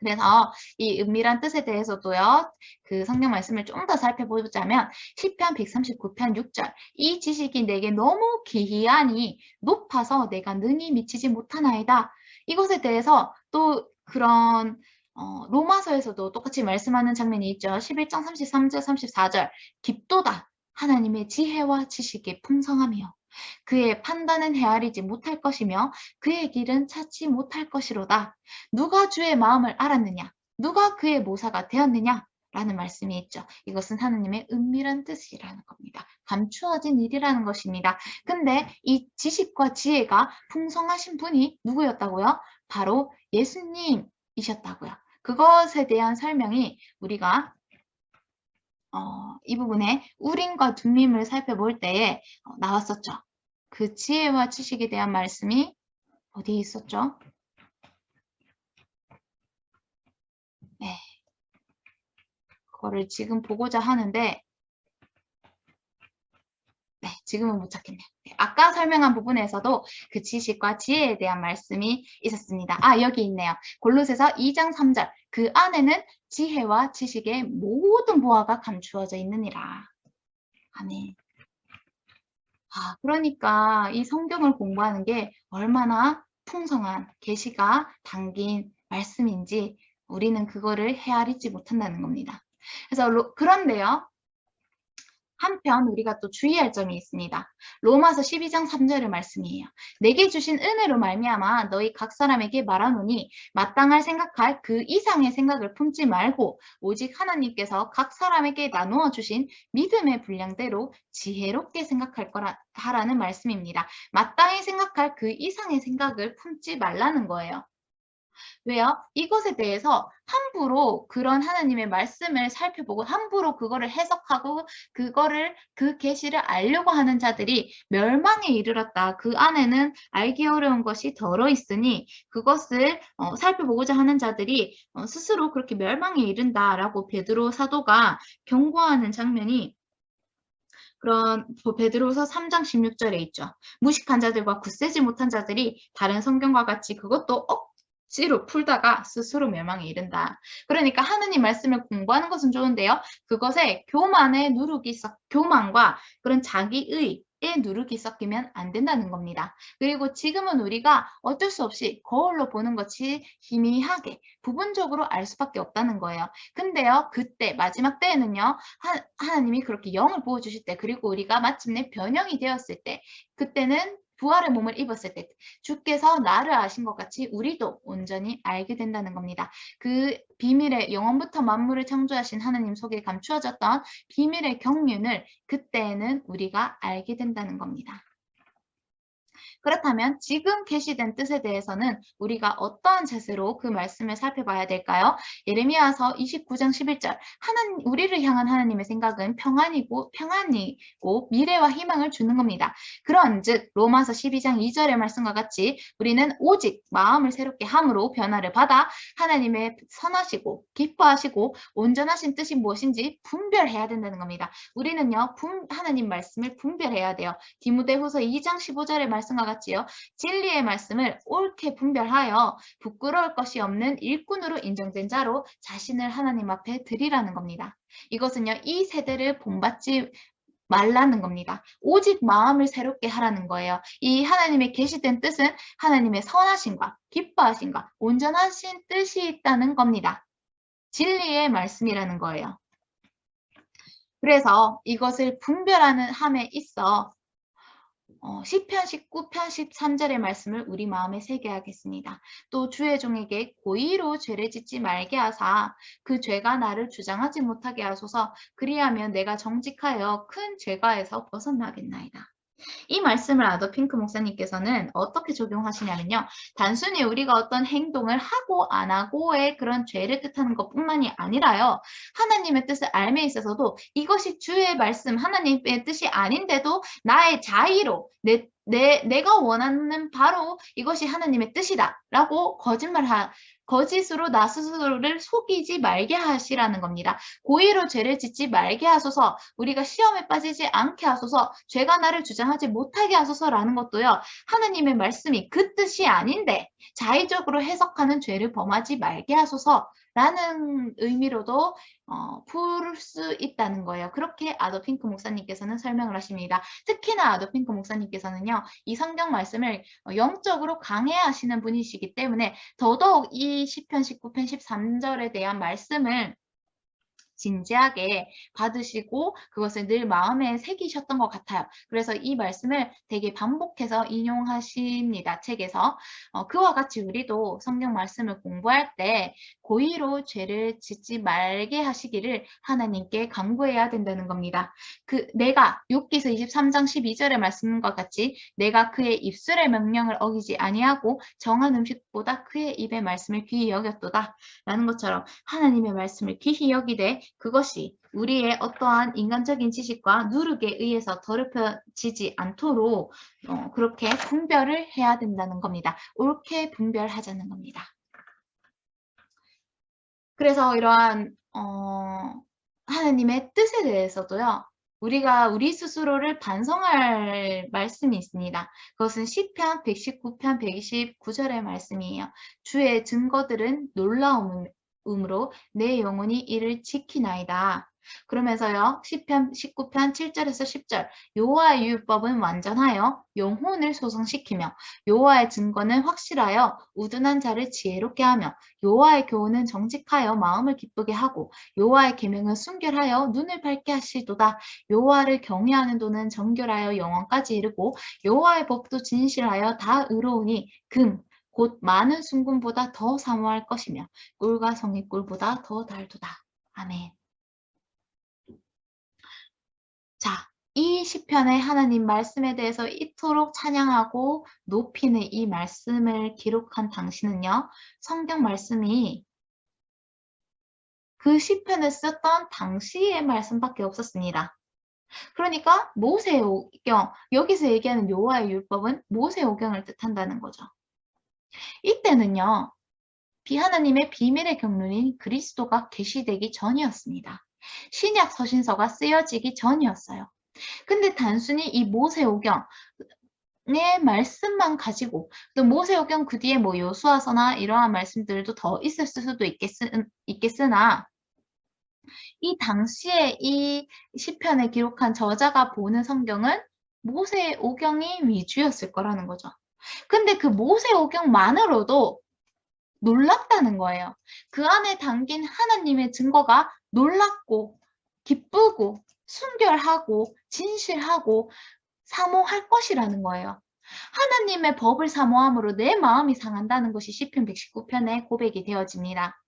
그래서 이 은밀한 뜻에 대해서도요, 그 성경 말씀을 좀 더 살펴보자면 시편 139편 6절, 이 지식이 내게 너무 기이하니 높아서 내가 능히 미치지 못하나이다. 이것에 대해서 또 그런 로마서에서도 똑같이 말씀하는 장면이 있죠. 11장 33절 34절, 깊도다 하나님의 지혜와 지식이 풍성하며 그의 판단은 헤아리지 못할 것이며 그의 길은 찾지 못할 것이로다. 누가 주의 마음을 알았느냐? 누가 그의 모사가 되었느냐? 라는 말씀이 있죠. 이것은 하나님의 은밀한 뜻이라는 겁니다. 감추어진 일이라는 것입니다. 근데 이 지식과 지혜가 풍성하신 분이 누구였다고요? 바로 예수님이셨다고요. 그것에 대한 설명이 우리가 이 부분에 우림과 둠밈을 살펴볼 때에 나왔었죠. 그 지혜와 지식에 대한 말씀이 어디에 있었죠? 네. 그거를 지금 보고자 하는데 네, 지금은 못 찾겠네요. 네, 아까 설명한 부분에서도 그 지식과 지혜에 대한 말씀이 있었습니다. 여기 있네요. 골로새서 2장 3절. 그 안에는 지혜와 지식의 모든 보화가 감추어져 있느니라. 아멘. 그러니까 이 성경을 공부하는 게 얼마나 풍성한 계시가 담긴 말씀인지 우리는 그거를 헤아리지 못한다는 겁니다. 그래서 그런데요. 한편 우리가 또 주의할 점이 있습니다. 로마서 12장 3절의 말씀이에요. 내게 주신 은혜로 말미암아 너희 각 사람에게 말하노니 마땅할 생각할 그 이상의 생각을 품지 말고 오직 하나님께서 각 사람에게 나누어 주신 믿음의 분량대로 지혜롭게 생각할 거라 하라는 말씀입니다. 마땅히 생각할 그 이상의 생각을 품지 말라는 거예요. 왜요? 이것에 대해서 함부로 그런 하나님의 말씀을 살펴보고 함부로 그거를 해석하고 그 계시를 알려고 하는 자들이 멸망에 이르렀다. 그 안에는 알기 어려운 것이 덜어 있으니 그것을 살펴보고자 하는 자들이 스스로 그렇게 멸망에 이른다라고 베드로 사도가 경고하는 장면이 그런 베드로서 3장 16절에 있죠. 무식한 자들과 굳세지 못한 자들이 다른 성경과 같이 그것도 억지로 풀다가 스스로 멸망에 이른다. 그러니까 하느님 말씀을 공부하는 것은 좋은데요. 그것에 교만과 그런 자기의에 누룩이 섞이면 안 된다는 겁니다. 그리고 지금은 우리가 어쩔 수 없이 거울로 보는 것이 희미하게 부분적으로 알 수밖에 없다는 거예요. 근데요, 그때 마지막 때에는요, 하나님이 그렇게 영을 부어주실 때, 그리고 우리가 마침내 변형이 되었을 때, 그때는 부활의 몸을 입었을 때 주께서 나를 아신 것 같이 우리도 온전히 알게 된다는 겁니다. 그 비밀의 영원부터 만물을 창조하신 하나님 속에 감추어졌던 비밀의 경륜을 그때에는 우리가 알게 된다는 겁니다. 그렇다면 지금 계시된 뜻에 대해서는 우리가 어떠한 자세로 그 말씀을 살펴봐야 될까요? 예레미야서 29장 11절 우리를 향한 하나님의 생각은 평안이고 미래와 희망을 주는 겁니다. 그런즉 로마서 12장 2절의 말씀과 같이 우리는 오직 마음을 새롭게 함으로 변화를 받아 하나님의 선하시고 기뻐하시고 온전하신 뜻이 무엇인지 분별해야 된다는 겁니다. 우리는요 하나님 말씀을 분별해야 돼요. 디모데후서 2장 15절의 말씀과 같이요. 진리의 말씀을 옳게 분별하여 부끄러울 것이 없는 일꾼으로 인정된 자로 자신을 하나님 앞에 드리라는 겁니다. 이것은요. 이 세대를 본받지 말라는 겁니다. 오직 마음을 새롭게 하라는 거예요. 이 하나님의 계시된 뜻은 하나님의 선하심과 기뻐하심과 온전하신 뜻이 있다는 겁니다. 진리의 말씀이라는 거예요. 그래서 이것을 분별하는 함에 있어 시편 19편 13절의 말씀을 우리 마음에 새게 하겠습니다. 또 주의 종에게 고의로 죄를 짓지 말게 하사 그 죄가 나를 주장하지 못하게 하소서. 그리하면 내가 정직하여 큰 죄가에서 벗어나겠나이다. 이 말씀을 아더 핑크 목사님께서는 어떻게 적용하시냐면요. 단순히 우리가 어떤 행동을 하고 안 하고의 그런 죄를 뜻하는 것뿐만이 아니라요. 하나님의 뜻을 알에 있어서도 이것이 주의 말씀, 하나님의 뜻이 아닌데도 나의 자의로 내가 원하는 바로 이것이 하나님의 뜻이다 라고 거짓으로 나 스스로를 속이지 말게 하시라는 겁니다. 고의로 죄를 짓지 말게 하소서, 우리가 시험에 빠지지 않게 하소서, 죄가 나를 주장하지 못하게 하소서라는 것도요. 하나님의 말씀이 그 뜻이 아닌데 자의적으로 해석하는 죄를 범하지 말게 하소서라는 의미로도 풀 수 있다는 거예요. 그렇게 아더 핑크 목사님께서는 설명을 하십니다. 특히나 아더 핑크 목사님께서는요. 이 성경 말씀을 영적으로 강해하시는 분이시기 때문에 더더욱 이 시편 19편 13절에 대한 말씀을 진지하게 받으시고 그것을 늘 마음에 새기셨던 것 같아요. 그래서 이 말씀을 되게 반복해서 인용하십니다. 책에서. 그와 같이 우리도 성경 말씀을 공부할 때 고의로 죄를 짓지 말게 하시기를 하나님께 간구해야 된다는 겁니다. 내가 욥기서 23장 12절의 말씀과 같이 내가 그의 입술의 명령을 어기지 아니하고 정한 음식보다 그의 입의 말씀을 귀히 여겼도다 라는 것처럼 하나님의 말씀을 귀히 여기되 그것이 우리의 어떠한 인간적인 지식과 누룩에 의해서 더럽혀지지 않도록 그렇게 분별을 해야 된다는 겁니다. 옳게 분별하자는 겁니다. 그래서 이러한 하나님의 뜻에 대해서도요. 우리가 우리 스스로를 반성할 말씀이 있습니다. 그것은 시편 119편 129절의 말씀이에요. 주의 증거들은 놀라움으로 내 영혼이 이를 지키나이다. 그러면서요. 시편 19편 7절에서 10절 여호와의 율법은 완전하여 영혼을 소성시키며 여호와의 증거는 확실하여 우둔한 자를 지혜롭게 하며 여호와의 교훈은 정직하여 마음을 기쁘게 하고 여호와의 계명은 순결하여 눈을 밝게 하시도다. 여호와를 경외하는 도는 정결하여 영원까지 이르고 여호와의 법도 진실하여 다 의로우니 곧 많은 순금보다 더 사모할 것이며 꿀과 성의꿀보다 더 달도다. 아멘. 자, 이 시편의 하나님 말씀에 대해서 이토록 찬양하고 높이는 이 말씀을 기록한 당시는요. 성경 말씀이 그 시편을 썼던 당시의 말씀밖에 없었습니다. 그러니까 모세오경, 여기서 얘기하는 여호와의 율법은 모세오경을 뜻한다는 거죠. 이때는요. 하나님의 비밀의 경륜인 그리스도가 계시되기 전이었습니다. 신약 서신서가 쓰여지기 전이었어요. 근데 단순히 이 모세오경의 말씀만 가지고 또 모세오경 그 뒤에 뭐 요수아서나 이러한 말씀들도 더 있을 수도 있겠으나 이 당시에 이 시편에 기록한 저자가 보는 성경은 모세오경이 위주였을 거라는 거죠. 근데 그 모세오경만으로도 놀랍다는 거예요. 그 안에 담긴 하나님의 증거가 놀랍고 기쁘고 순결하고 진실하고 사모할 것이라는 거예요. 하나님의 법을 사모함으로 내 마음이 상한다는 것이 시편 119편의 고백이 되어집니다.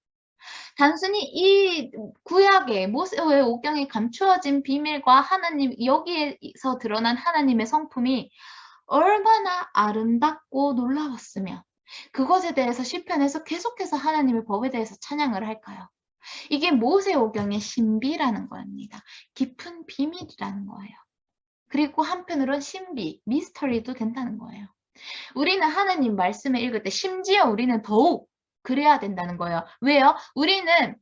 단순히 이 구약의 모세의 오경에 감추어진 비밀과 하나님 여기에서 드러난 하나님의 성품이 얼마나 아름답고 놀라웠으며 그것에 대해서 시편에서 계속해서 하나님의 법에 대해서 찬양을 할까요? 이게 모세오경의 신비라는 겁니다. 깊은 비밀이라는 거예요. 그리고 한편으론 신비, 미스터리도 된다는 거예요. 우리는 하나님 말씀을 읽을 때 심지어 우리는 더욱 그래야 된다는 거예요. 왜요? 우리는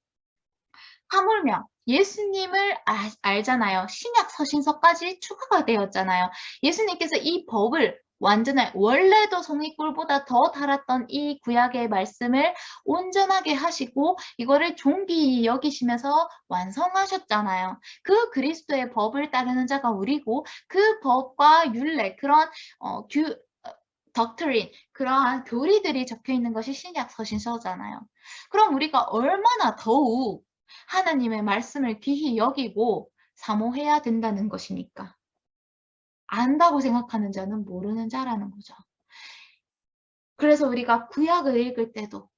하물며 예수님을 알잖아요. 신약 서신서까지 추가가 되었잖아요. 예수님께서 이 법을 완전한 원래도 성의꿀보다 더 달았던 이 구약의 말씀을 온전하게 하시고 이거를 종기 여기시면서 완성하셨잖아요. 그 그리스도의 법을 따르는 자가 우리고 그 법과 율례 그런 덕트린 그러한 교리들이 적혀 있는 것이 신약 서신서잖아요. 그럼 우리가 얼마나 더욱 하나님의 말씀을 귀히 여기고 사모해야 된다는 것이니까. 안다고 생각하는 자는 모르는 자라는 거죠. 그래서 우리가 구약을 읽을 때도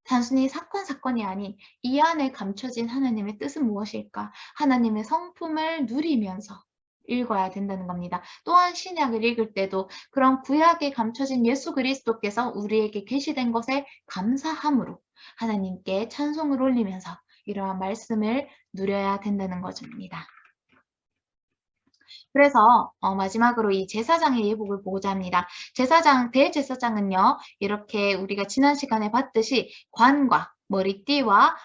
단순히 사건이 아닌 이 안에 감춰진 하나님의 뜻은 무엇일까? 하나님의 성품을 누리면서 읽어야 된다는 겁니다. 또한 신약을 읽을 때도 그런 구약에 감춰진 예수 그리스도께서 우리에게 계시된 것에 감사함으로 하나님께 찬송을 올리면서 이러한 말씀을 누려야 된다는 것입니다. 그래서 마지막으로 이 제사장의 예복을 보고자 합니다. 대제사장은요, 이렇게 우리가 지난 시간에 봤듯이 관과 머리띠와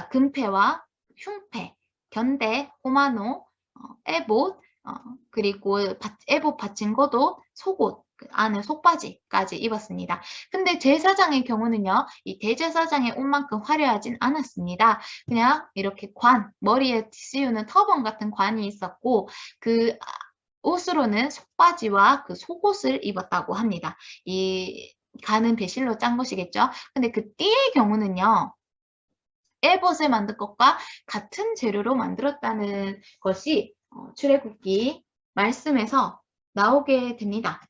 금패와 흉패, 견대, 호마노, 에봇, 그리고 에봇 받침고도, 속옷, 그 안에 속바지까지 입었습니다. 근데 제사장의 경우는요, 이 대제사장의 옷만큼 화려하진 않았습니다. 그냥 이렇게 머리에 씌우는 터번 같은 관이 있었고, 그 옷으로는 속바지와 그 속옷을 입었다고 합니다. 이 간은 배실로 짠 것이겠죠. 근데 그 띠의 경우는요, 에봇을 만든 것과 같은 재료로 만들었다는 것이 출애굽기 말씀에서 나오게 됩니다.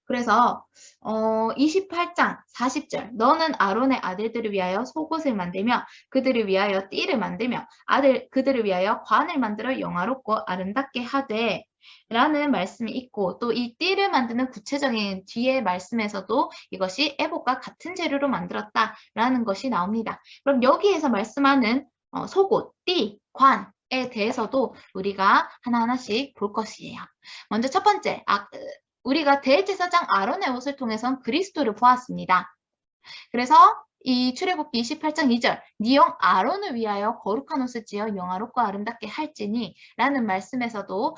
그래서 28장 40절 너는 아론의 아들들을 위하여 속옷을 만들며 그들을 위하여 띠를 만들며 그들을 위하여 관을 만들어 영화롭고 아름답게 하되 라는 말씀이 있고 또 이 띠를 만드는 구체적인 뒤의 말씀에서도 이것이 에봇과 같은 재료로 만들었다라는 것이 나옵니다. 그럼 여기에서 말씀하는 속옷, 띠, 관에 대해서도 우리가 하나하나씩 볼 것이에요. 먼저 첫 번째, 우리가 대제사장 아론의 옷을 통해서 그리스도를 보았습니다. 그래서 이 출애굽기 28장 2절 네 형 아론을 위하여 거룩한 옷을 지어 영화롭고 아름답게 할지니 라는 말씀에서도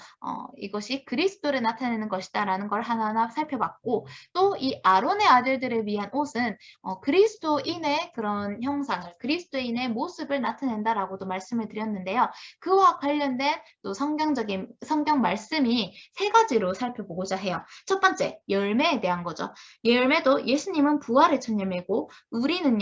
이것이 그리스도를 나타내는 것이다 라는 걸 하나하나 살펴봤고 또 이 아론의 아들들을 위한 옷은 그리스도인의 그런 형상을 그리스도인의 모습을 나타낸다라고도 말씀을 드렸는데요. 그와 관련된 또 성경 말씀이 세 가지로 살펴보고자 해요. 첫 번째 열매에 대한 거죠. 열매도 예수님은 부활의 첫 열매고 우리는요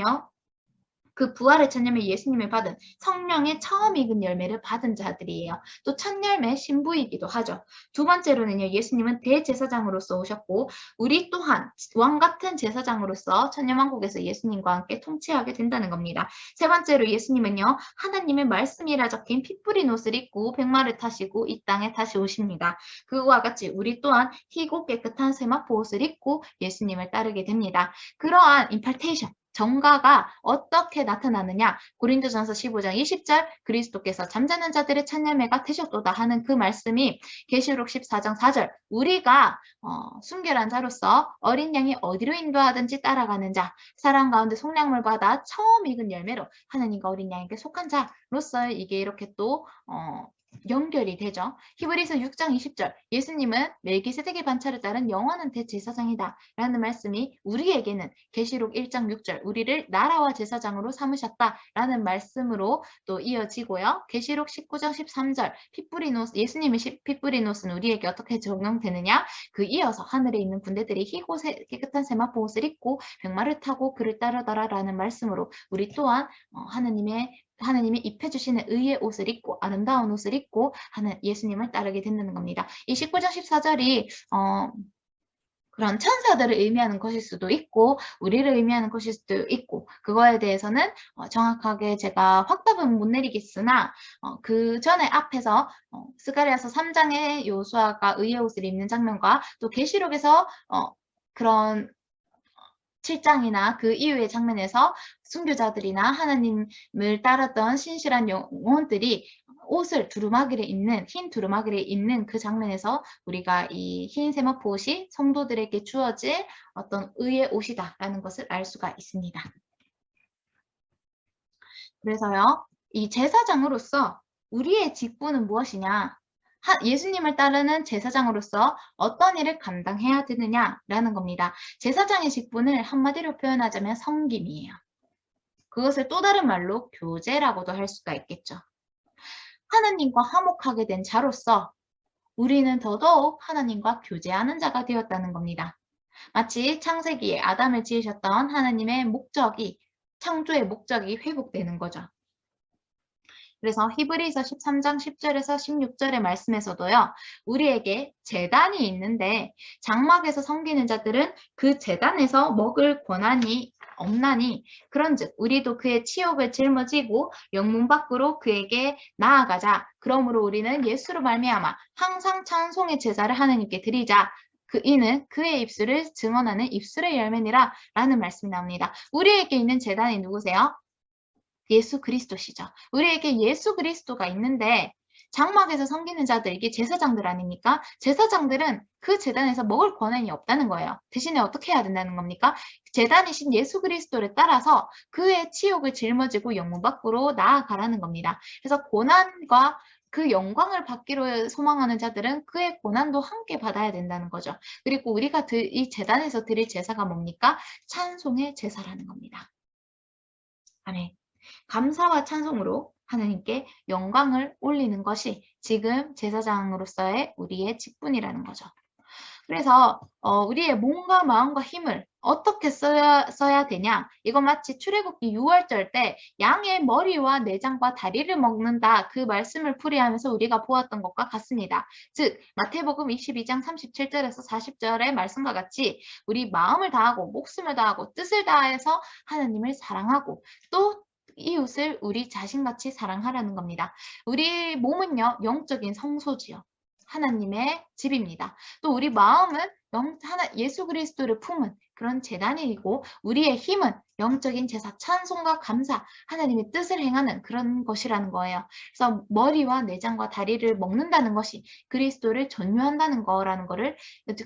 그 부활의 첫 열매 예수님을 받은 성령의 처음 익은 열매를 받은 자들이에요. 또 첫 열매 신부이기도 하죠. 두 번째로는요 예수님은 대제사장으로서 오셨고 우리 또한 왕 같은 제사장으로서 천년왕국에서 예수님과 함께 통치하게 된다는 겁니다. 세 번째로 예수님은요 하나님의 말씀이라 적힌 피 뿌린 옷을 입고 백마를 타시고 이 땅에 다시 오십니다. 그와 같이 우리 또한 희고 깨끗한 세마포 옷을 입고 예수님을 따르게 됩니다. 그러한 임파테이션 정가가 어떻게 나타나느냐 고린도전서 15장 20절 그리스도께서 잠자는 자들의 첫 열매가 되셨도다 하는 그 말씀이 계시록 14장 4절 우리가 순결한 자로서 어린 양이 어디로 인도하든지 따라가는 자 사람 가운데 속량을 받아 처음 익은 열매로 하나님과 어린 양에게 속한 자로서 이게 이렇게 또 연결이 되죠. 히브리서 6장 20절 예수님은 멜기세덱의 반차를 따른 영원한 대제사장이다 라는 말씀이 우리에게는 계시록 1장 6절 우리를 나라와 제사장으로 삼으셨다 라는 말씀으로 또 이어지고요. 계시록 19장 13절 예수님의 피 뿌린 옷은 우리에게 어떻게 적용되느냐 그 이어서 하늘에 있는 군대들이 희고 깨끗한 세마포 옷을 입고 백마를 타고 그를 따르더라 라는 말씀으로 우리 또한 하나님이 입혀주시는 의의 옷을 입고 아름다운 옷을 입고 하는 예수님을 따르게 된다는 겁니다. 이 19장 14절이 그런 천사들을 의미하는 것일 수도 있고 우리를 의미하는 것일 수도 있고 그거에 대해서는 정확하게 제가 확답은 못 내리겠으나 그 전에 앞에서 스가랴서 3장의 요수아가 의의 옷을 입는 장면과 또 계시록에서 그런 7장이나 그 이후의 장면에서 순교자들이나 하나님을 따랐던 신실한 영혼들이 옷을 흰 두루마기를 입는 그 장면에서 우리가 이 흰 세마포 옷이 성도들에게 주어질 어떤 의의 옷이다라는 것을 알 수가 있습니다. 그래서요, 이 제사장으로서 우리의 직분은 무엇이냐? 예수님을 따르는 제사장으로서 어떤 일을 감당해야 되느냐라는 겁니다. 제사장의 직분을 한마디로 표현하자면 섬김이에요. 그것을 또 다른 말로 교제라고도 할 수가 있겠죠. 하나님과 화목하게 된 자로서 우리는 더더욱 하나님과 교제하는 자가 되었다는 겁니다. 마치 창세기에 아담을 지으셨던 하나님의 창조의 목적이 회복되는 거죠. 그래서 히브리서 13장 10절에서 16절의 말씀에서도요. 우리에게 제단이 있는데 장막에서 섬기는 자들은 그 제단에서 먹을 권한이 없나니 그런즉 우리도 그의 치욕을 짊어지고 영문 밖으로 그에게 나아가자. 그러므로 우리는 예수로 말미암아 항상 찬송의 제사를 하느님께 드리자. 이는 그의 입술을 증언하는 입술의 열매니라 라는 말씀이 나옵니다. 우리에게 있는 제단이 누구세요? 예수 그리스도시죠. 우리에게 예수 그리스도가 있는데 장막에서 섬기는 자들, 이게 제사장들 아닙니까? 제사장들은 그 제단에서 먹을 권한이 없다는 거예요. 대신에 어떻게 해야 된다는 겁니까? 제단이신 예수 그리스도를 따라서 그의 치욕을 짊어지고 영문 밖으로 나아가라는 겁니다. 그래서 고난과 그 영광을 받기로 소망하는 자들은 그의 고난도 함께 받아야 된다는 거죠. 그리고 우리가 이 제단에서 드릴 제사가 뭡니까? 찬송의 제사라는 겁니다. 아멘. 감사와 찬송으로 하나님께 영광을 올리는 것이 지금 제사장으로서의 우리의 직분이라는 거죠. 그래서 우리의 몸과 마음과 힘을 어떻게 써야 되냐? 이거 마치 출애굽기 6월절 때 양의 머리와 내장과 다리를 먹는다, 그 말씀을 풀이하면서 우리가 보았던 것과 같습니다. 즉 마태복음 22장 37절에서 40절의 말씀과 같이 우리 마음을 다하고 목숨을 다하고 뜻을 다해서 하나님을 사랑하고 또 이웃을 우리 자신같이 사랑하라는 겁니다. 우리 몸은요, 영적인 성소지요. 하나님의 집입니다. 또 우리 마음은 예수 그리스도를 품은 그런 제단이고, 우리의 힘은 영적인 제사, 찬송과 감사, 하나님의 뜻을 행하는 그런 것이라는 거예요. 그래서 머리와 내장과 다리를 먹는다는 것이 그리스도를 전유한다는 거라는 거를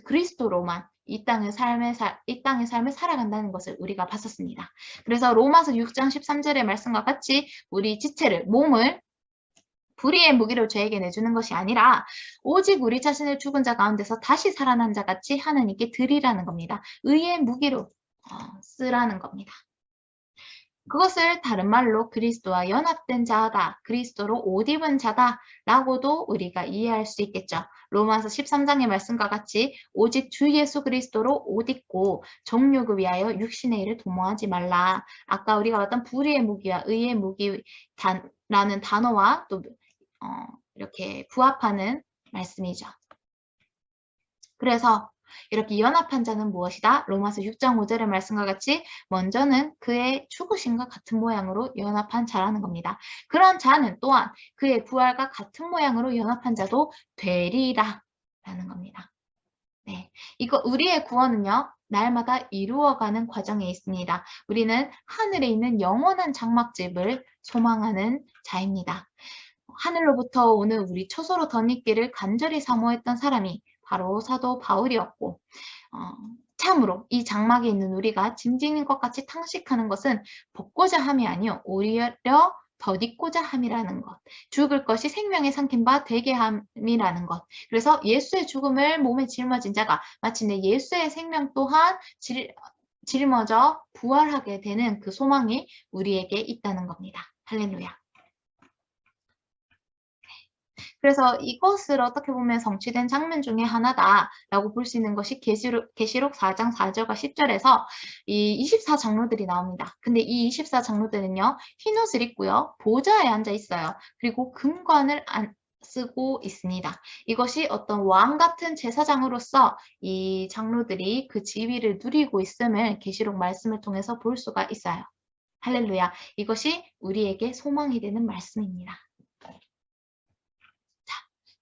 그리스도로만 이 땅의 삶을 살아간다는 것을 우리가 봤었습니다. 그래서 로마서 6장 13절의 말씀과 같이 우리 지체를, 몸을 불의의 무기로 죄에게 내주는 것이 아니라 오직 우리 자신을 죽은 자 가운데서 다시 살아난 자 같이 하나님께 드리라는 겁니다. 의의 무기로 쓰라는 겁니다. 그것을 다른 말로 그리스도와 연합된 자다, 그리스도로 옷 입은 자다 라고도 우리가 이해할 수 있겠죠. 로마서 13장의 말씀과 같이 오직 주 예수 그리스도로 옷 입고 정욕을 위하여 육신의 일을 도모하지 말라. 아까 우리가 봤던 불의의 무기와 의의 무기라는 단어와 또 이렇게 부합하는 말씀이죠. 그래서 이렇게 연합한 자는 무엇이다? 로마서 6장 5절의 말씀과 같이 먼저는 그의 죽으심과 같은 모양으로 연합한 자라는 겁니다. 그런 자는 또한 그의 부활과 같은 모양으로 연합한 자도 되리라 라는 겁니다. 네, 이거 우리의 구원은요, 날마다 이루어가는 과정에 있습니다. 우리는 하늘에 있는 영원한 장막집을 소망하는 자입니다. 하늘로부터 오는 우리 처소로 덧입기를 간절히 사모했던 사람이 바로 사도 바울이었고, 참으로 이 장막에 있는 우리가 짐짓는 것 같이 탕식하는 것은 벗고자 함이 아니요 오히려 덧입고자 함이라는 것, 죽을 것이 생명의 삼킨 바 되게 함이라는 것. 그래서 예수의 죽음을 몸에 짊어진 자가 마침내 예수의 생명 또한 짊어져 부활하게 되는 그 소망이 우리에게 있다는 겁니다. 할렐루야. 그래서 이것을 어떻게 보면 성취된 장면 중에 하나다라고 볼 수 있는 것이 계시록 4장 4절과 10절에서 이 24장로들이 나옵니다. 근데 이 24장로들은요, 흰 옷을 입고요, 보좌에 앉아 있어요. 그리고 금관을 쓰고 있습니다. 이것이 어떤 왕 같은 제사장으로서 이 장로들이 그 지위를 누리고 있음을 계시록 말씀을 통해서 볼 수가 있어요. 할렐루야. 이것이 우리에게 소망이 되는 말씀입니다.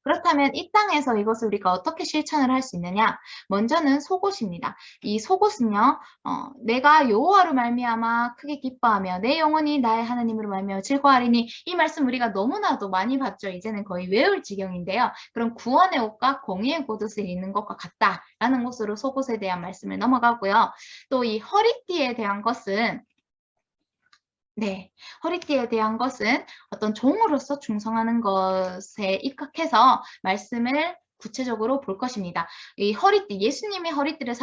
그렇다면 이 땅에서 이것을 우리가 어떻게 실천을 할 수 있느냐? 먼저는 속옷입니다. 이 속옷은요, 내가 여호와로 말미암아 크게 기뻐하며 내 영혼이 나의 하나님으로 말미암아 즐거워하리니, 이 말씀 우리가 너무나도 많이 봤죠. 이제는 거의 외울 지경인데요. 그럼 구원의 옷과 공의의 겉옷을 입는 것과 같다라는 것으로 속옷에 대한 말씀을 넘어가고요. 또 이 허리띠에 대한 것은 네, 허리띠에 대한 것은 어떤 종으로서 충성하는 것에 입각해서 말씀을 구체적으로 볼 것입니다. 이 허리띠, 예수님이 허리띠를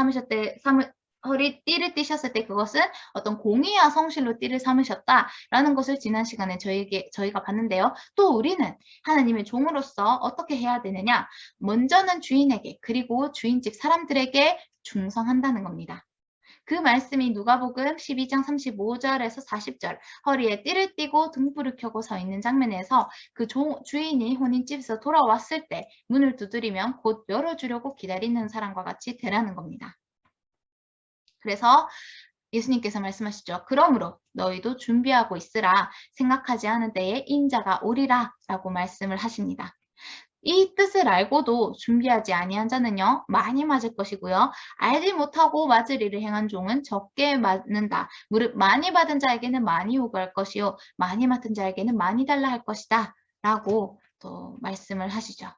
허리띠를 띠셨을 때 그것은 어떤 공의와 성실로 띠를 삼으셨다라는 것을 지난 시간에 저희가 봤는데요. 또 우리는 하나님의 종으로서 어떻게 해야 되느냐? 먼저는 주인에게, 그리고 주인집 사람들에게 충성한다는 겁니다. 그 말씀이 누가복음 12장 35절에서 40절, 허리에 띠를 띠고 등불을 켜고 서 있는 장면에서 그 주인이 혼인집에서 돌아왔을 때 문을 두드리면 곧 열어주려고 기다리는 사람과 같이 되라는 겁니다. 그래서 예수님께서 말씀하시죠. 그러므로 너희도 준비하고 있으라. 생각하지 않은 때에 인자가 오리라 라고 말씀을 하십니다. 이 뜻을 알고도 준비하지 아니한 자는요, 많이 맞을 것이고요. 알지 못하고 맞을 일을 행한 종은 적게 맞는다. 무릇 많이 받은 자에게는 많이 요구할 것이요, 많이 맡은 자에게는 많이 달라 할 것이다. 라고 또 말씀을 하시죠.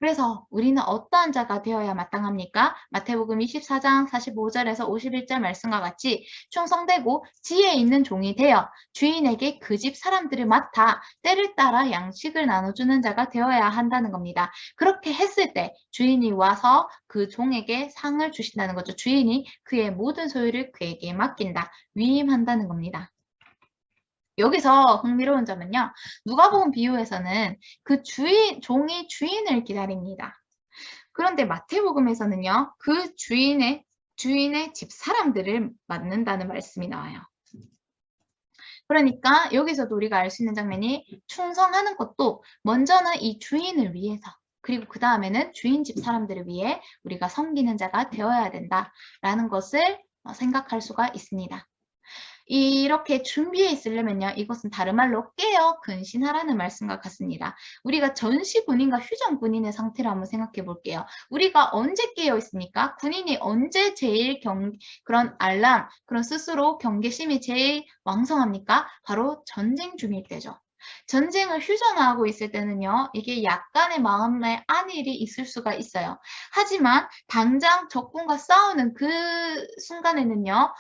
그래서 우리는 어떠한 자가 되어야 마땅합니까? 마태복음 24장 45절에서 51절 말씀과 같이 충성되고 지혜 있는 종이 되어 주인에게 그 집 사람들을 맡아 때를 따라 양식을 나눠주는 자가 되어야 한다는 겁니다. 그렇게 했을 때 주인이 와서 그 종에게 상을 주신다는 거죠. 주인이 그의 모든 소유를 그에게 맡긴다. 위임한다는 겁니다. 여기서 흥미로운 점은요. 누가복음 비유에서는 그 종이 주인을 기다립니다. 그런데 마태복음에서는요. 그 주인의 집 사람들을 맡는다는 말씀이 나와요. 그러니까 여기서도 우리가 알 수 있는 장면이 충성하는 것도 먼저는 이 주인을 위해서, 그리고 그 다음에는 주인 집 사람들을 위해 우리가 섬기는 자가 되어야 된다라는 것을 생각할 수가 있습니다. 이렇게 준비해 있으려면요. 이것은 다른 말로 깨어 근신하라는 말씀과 같습니다. 우리가 전시 군인과 휴전 군인의 상태를 한번 생각해 볼게요. 우리가 언제 깨어 있습니까? 군인이 언제 제일 그런 알람, 그런 스스로 경계심이 제일 왕성합니까? 바로 전쟁 중일 때죠. 전쟁을 휴전하고 있을 때는요. 이게 약간의 마음의 안일이 있을 수가 있어요. 하지만 당장 적군과 싸우는 그 순간에는요.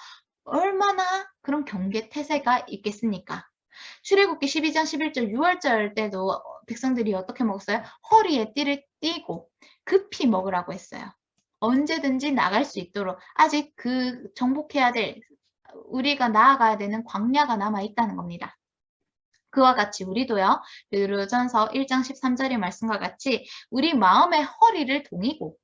얼마나 그런 경계 태세가 있겠습니까? 출애굽기 12장 11절 6월절 때도 백성들이 어떻게 먹었어요? 허리에 띠를 띠고 급히 먹으라고 했어요. 언제든지 나갈 수 있도록 아직 그 정복해야 될 우리가 나아가야 되는 광야가 남아 있다는 겁니다. 그와 같이 우리도요. 베드로전서 1장 13절의 말씀과 같이 우리 마음의 허리를 동이고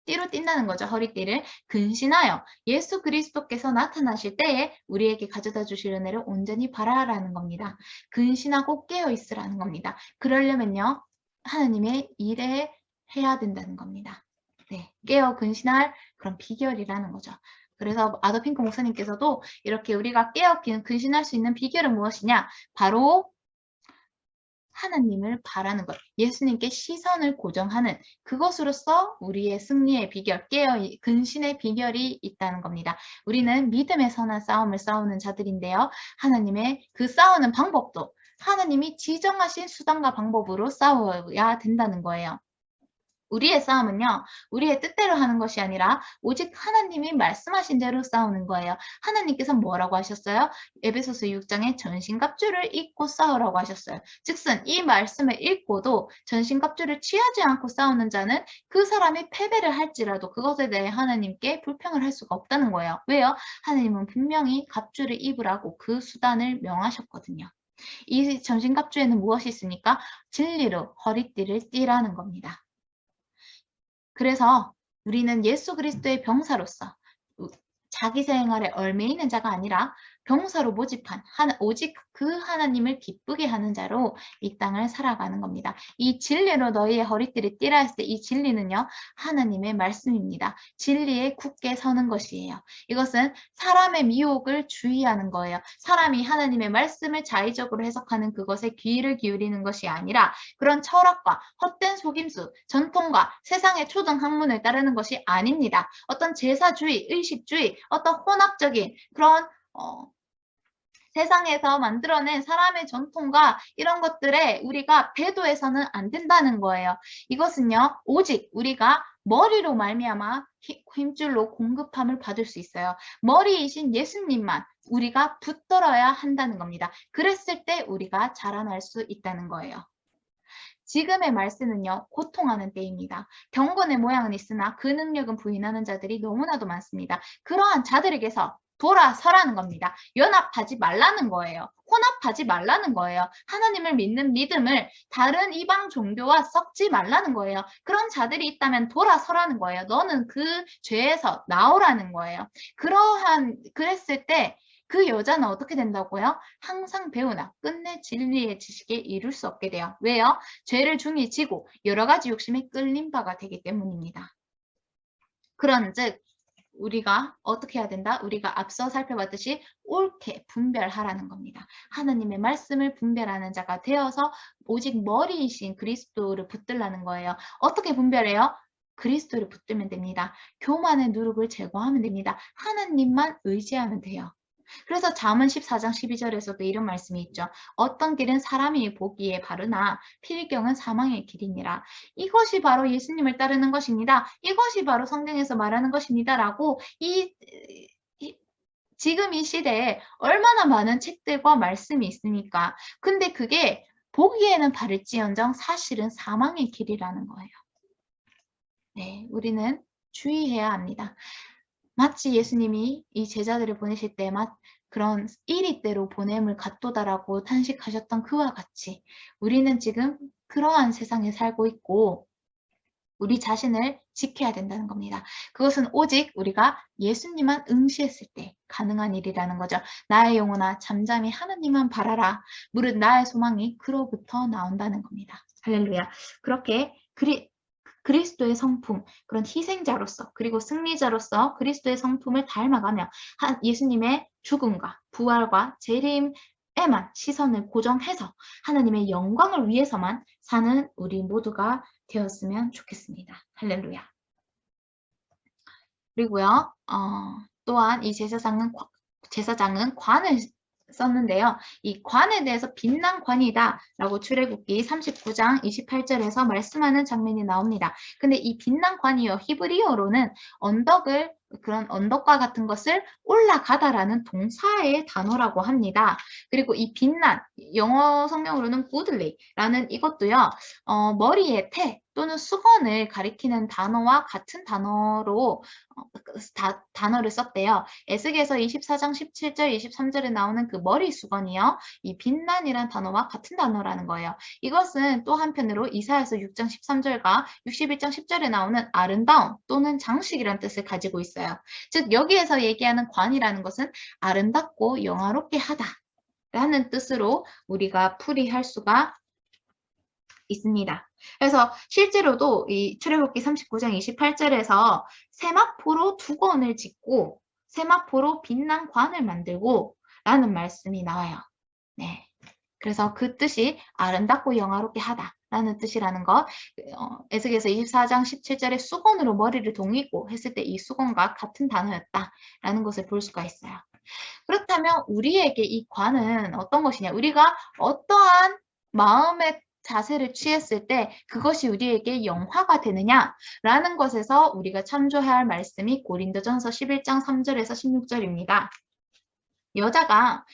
띠로 띈다는 거죠. 허리띠를 근신하여 예수 그리스도께서 나타나실 때에 우리에게 가져다 주실 은혜를 온전히 바라라는 겁니다. 근신하고 깨어 있으라는 겁니다. 그러려면요. 하나님의 일에 해야 된다는 겁니다. 네, 깨어 근신할 그런 비결이라는 거죠. 그래서 아더핑크 목사님께서도 이렇게 우리가 깨어 근신할 수 있는 비결은 무엇이냐? 바로 하나님을 바라는 것, 예수님께 시선을 고정하는 그것으로서 우리의 승리의 비결, 근신의 비결이 있다는 겁니다. 우리는 믿음의 선한 싸움을 싸우는 자들인데요. 하나님의 그 싸우는 방법도 하나님이 지정하신 수단과 방법으로 싸워야 된다는 거예요. 우리의 싸움은요. 우리의 뜻대로 하는 것이 아니라 오직 하나님이 말씀하신 대로 싸우는 거예요. 하나님께서 뭐라고 하셨어요? 에베소서 6장에 전신갑주를 입고 싸우라고 하셨어요. 즉슨 이 말씀을 읽고도 전신갑주를 취하지 않고 싸우는 자는 그 사람이 패배를 할지라도 그것에 대해 하나님께 불평을 할 수가 없다는 거예요. 왜요? 하나님은 분명히 갑주를 입으라고 그 수단을 명하셨거든요. 이 전신갑주에는 무엇이 있습니까? 진리로 허리띠를 띠라는 겁니다. 그래서 우리는 예수 그리스도의 병사로서 자기 생활에 얽매이는 자가 아니라 병사로 모집한 오직 그 하나님을 기쁘게 하는 자로 이 땅을 살아가는 겁니다. 이 진리로 너희의 허리띠를 띠라 했을 때 이 진리는요. 하나님의 말씀입니다. 진리에 굳게 서는 것이에요. 이것은 사람의 미혹을 주의하는 거예요. 사람이 하나님의 말씀을 자의적으로 해석하는 그것에 귀를 기울이는 것이 아니라 그런 철학과 헛된 속임수, 전통과 세상의 초등 학문을 따르는 것이 아닙니다. 어떤 제사주의, 의식주의, 어떤 혼합적인 그런 세상에서 만들어낸 사람의 전통과 이런 것들에 우리가 배도해서는 안 된다는 거예요. 이것은요. 오직 우리가 머리로 말미암아 힘줄로 공급함을 받을 수 있어요. 머리이신 예수님만 우리가 붙들어야 한다는 겁니다. 그랬을 때 우리가 자라날 수 있다는 거예요. 지금의 말씀은요. 고통하는 때입니다. 경건의 모양은 있으나 그 능력은 부인하는 자들이 너무나도 많습니다. 그러한 자들에게서 돌아서라는 겁니다. 연합하지 말라는 거예요. 혼합하지 말라는 거예요. 하나님을 믿는 믿음을 다른 이방 종교와 섞지 말라는 거예요. 그런 자들이 있다면 돌아서라는 거예요. 너는 그 죄에서 나오라는 거예요. 그랬을 때 그 여자는 어떻게 된다고요? 항상 배우나 끝내 진리의 지식에 이룰 수 없게 돼요. 왜요? 죄를 중히 지고 여러 가지 욕심에 끌린 바가 되기 때문입니다. 그런즉 우리가 어떻게 해야 된다? 우리가 앞서 살펴봤듯이 옳게 분별하라는 겁니다. 하나님의 말씀을 분별하는 자가 되어서 오직 머리이신 그리스도를 붙들라는 거예요. 어떻게 분별해요? 그리스도를 붙들면 됩니다. 교만의 누룩을 제거하면 됩니다. 하나님만 의지하면 돼요. 그래서 잠언 14장 12절에서도 이런 말씀이 있죠. 어떤 길은 사람이 보기에 바르나 필경은 사망의 길이니라. 이것이 바로 예수님을 따르는 것입니다. 이것이 바로 성경에서 말하는 것입니다. 라고 지금 이 시대에 얼마나 많은 책들과 말씀이 있습니까? 근데 그게 보기에는 바를지언정 사실은 사망의 길이라는 거예요. 네, 우리는 주의해야 합니다. 마치 예수님이 이 제자들을 보내실 때 그런 이리때로 보냄을 갖도다라고 탄식하셨던 그와 같이 우리는 지금 그러한 세상에 살고 있고 우리 자신을 지켜야 된다는 겁니다. 그것은 오직 우리가 예수님만 응시했을 때 가능한 일이라는 거죠. 나의 영혼아 잠잠히 하나님만 바라라. 무릇 나의 소망이 그로부터 나온다는 겁니다. 할렐루야. 그렇게 그리스도의 성품, 그런 희생자로서 그리고 승리자로서 그리스도의 성품을 닮아가며 예수님의 죽음과 부활과 재림에만 시선을 고정해서 하나님의 영광을 위해서만 사는 우리 모두가 되었으면 좋겠습니다. 할렐루야. 그리고요, 또한 이 제사장은 관을 썼는데요. 이 관에 대해서 빛난 관이다 라고 출애굽기 39장 28절에서 말씀하는 장면이 나옵니다. 근데 이 빛난 관이요, 히브리어로는 그런 언덕과 같은 것을 올라가다라는 동사의 단어라고 합니다. 그리고 이 빛난, 영어 성경으로는 goodly라는 이것도요, 머리에 태 또는 수건을 가리키는 단어와 같은 단어로 단어를 썼대요. 에스겔서 24장 17절, 23절에 나오는 그 머리 수건이요. 이 빛난이란 단어와 같은 단어라는 거예요. 이것은 또 한편으로 이사야서 6장 13절과 61장 10절에 나오는 아름다움 또는 장식이란 뜻을 가지고 있어요. 즉 여기에서 얘기하는 관이라는 것은 아름답고 영화롭게 하다 라는 뜻으로 우리가 풀이할 수가 있습니다. 그래서 실제로도 이 출애굽기 39장 28절에서 세마포로 두건을 짓고 세마포로 빛난 관을 만들고 라는 말씀이 나와요. 네. 그래서 그 뜻이 아름답고 영화롭게 하다 라는 뜻이라는 것. 에스겔서 24장 17절에 수건으로 머리를 동이고 했을 때 이 수건과 같은 단어였다 라는 것을 볼 수가 있어요. 그렇다면 우리에게 이 관은 어떤 것이냐? 우리가 어떠한 마음의 자세를 취했을 때 그것이 우리에게 영화가 되느냐라는 것에서 우리가 참조해야 할 말씀이 고린도전서 11장 3절에서 16절입니다. 여자가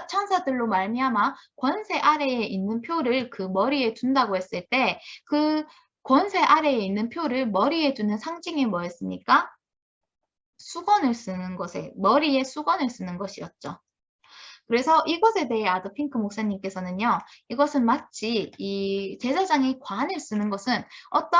천사들로 말미암아 권세 아래에 있는 표를 그 머리에 둔다고 했을 때 그 권세 아래에 있는 표를 머리에 두는 상징이 뭐였습니까? 수건을 쓰는 것에, 머리에 수건을 쓰는 것이었죠. 그래서 이것에 대해 아더핑크 목사님께서는요, 이것은 마치 이 제사장이 관을 쓰는 것은 어떤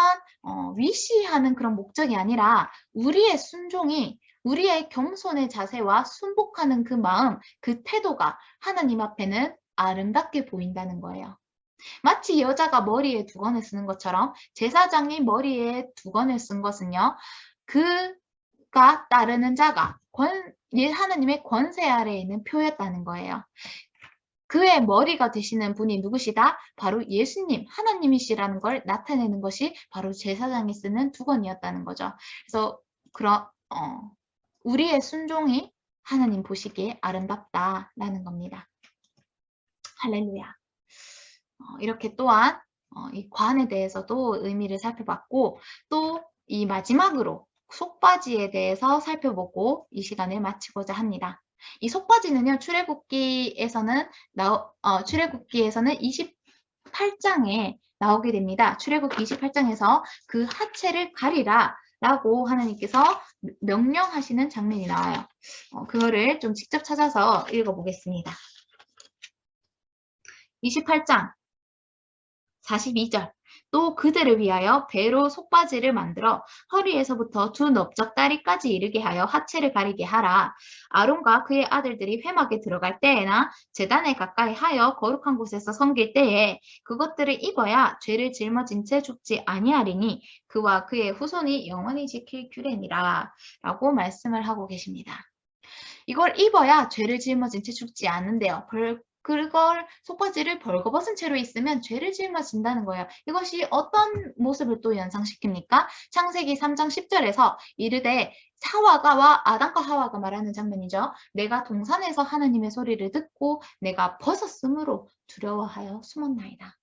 위시하는 그런 목적이 아니라 우리의 순종이 우리의 겸손의 자세와 순복하는 그 마음, 그 태도가 하나님 앞에는 아름답게 보인다는 거예요. 마치 여자가 머리에 두건을 쓰는 것처럼 제사장이 머리에 두건을 쓴 것은요, 그가 따르는 자가 하나님의 권세 아래에 있는 표였다는 거예요. 그의 머리가 되시는 분이 누구시다? 바로 예수님, 하나님이시라는 걸 나타내는 것이 바로 제사장이 쓰는 두건이었다는 거죠. 그래서 우리의 순종이 하나님 보시기에 아름답다라는 겁니다. 할렐루야. 이렇게 또한 이 관에 대해서도 의미를 살펴봤고 또 이 마지막으로 속바지에 대해서 살펴보고 이 시간을 마치고자 합니다. 이 속바지는요, 출애굽기에서는 28장에 나오게 됩니다. 출애굽기 28장에서 그 하체를 가리라 라고 하나님께서 명령하시는 장면이 나와요. 그거를 좀 직접 찾아서 읽어보겠습니다. 28장 42절. 또 그들을 위하여 배로 속바지를 만들어 허리에서부터 두 넓적다리까지 이르게 하여 하체를 가리게 하라. 아론과 그의 아들들이 회막에 들어갈 때에나 제단에 가까이 하여 거룩한 곳에서 섬길 때에 그것들을 입어야 죄를 짊어진 채 죽지 아니하리니 그와 그의 후손이 영원히 지킬 규례니라 라고 말씀을 하고 계십니다. 이걸 입어야 죄를 짊어진 채 죽지 않는데요. 그걸 속바지를 벌거벗은 채로 있으면 죄를 짊어진다는 거예요. 이것이 어떤 모습을 또 연상시킵니까? 창세기 3장 10절에서 이르되 하와가와 아담과 하와가 말하는 장면이죠. 내가 동산에서 하나님의 소리를 듣고 내가 벗었으므로 두려워하여 숨었나이다.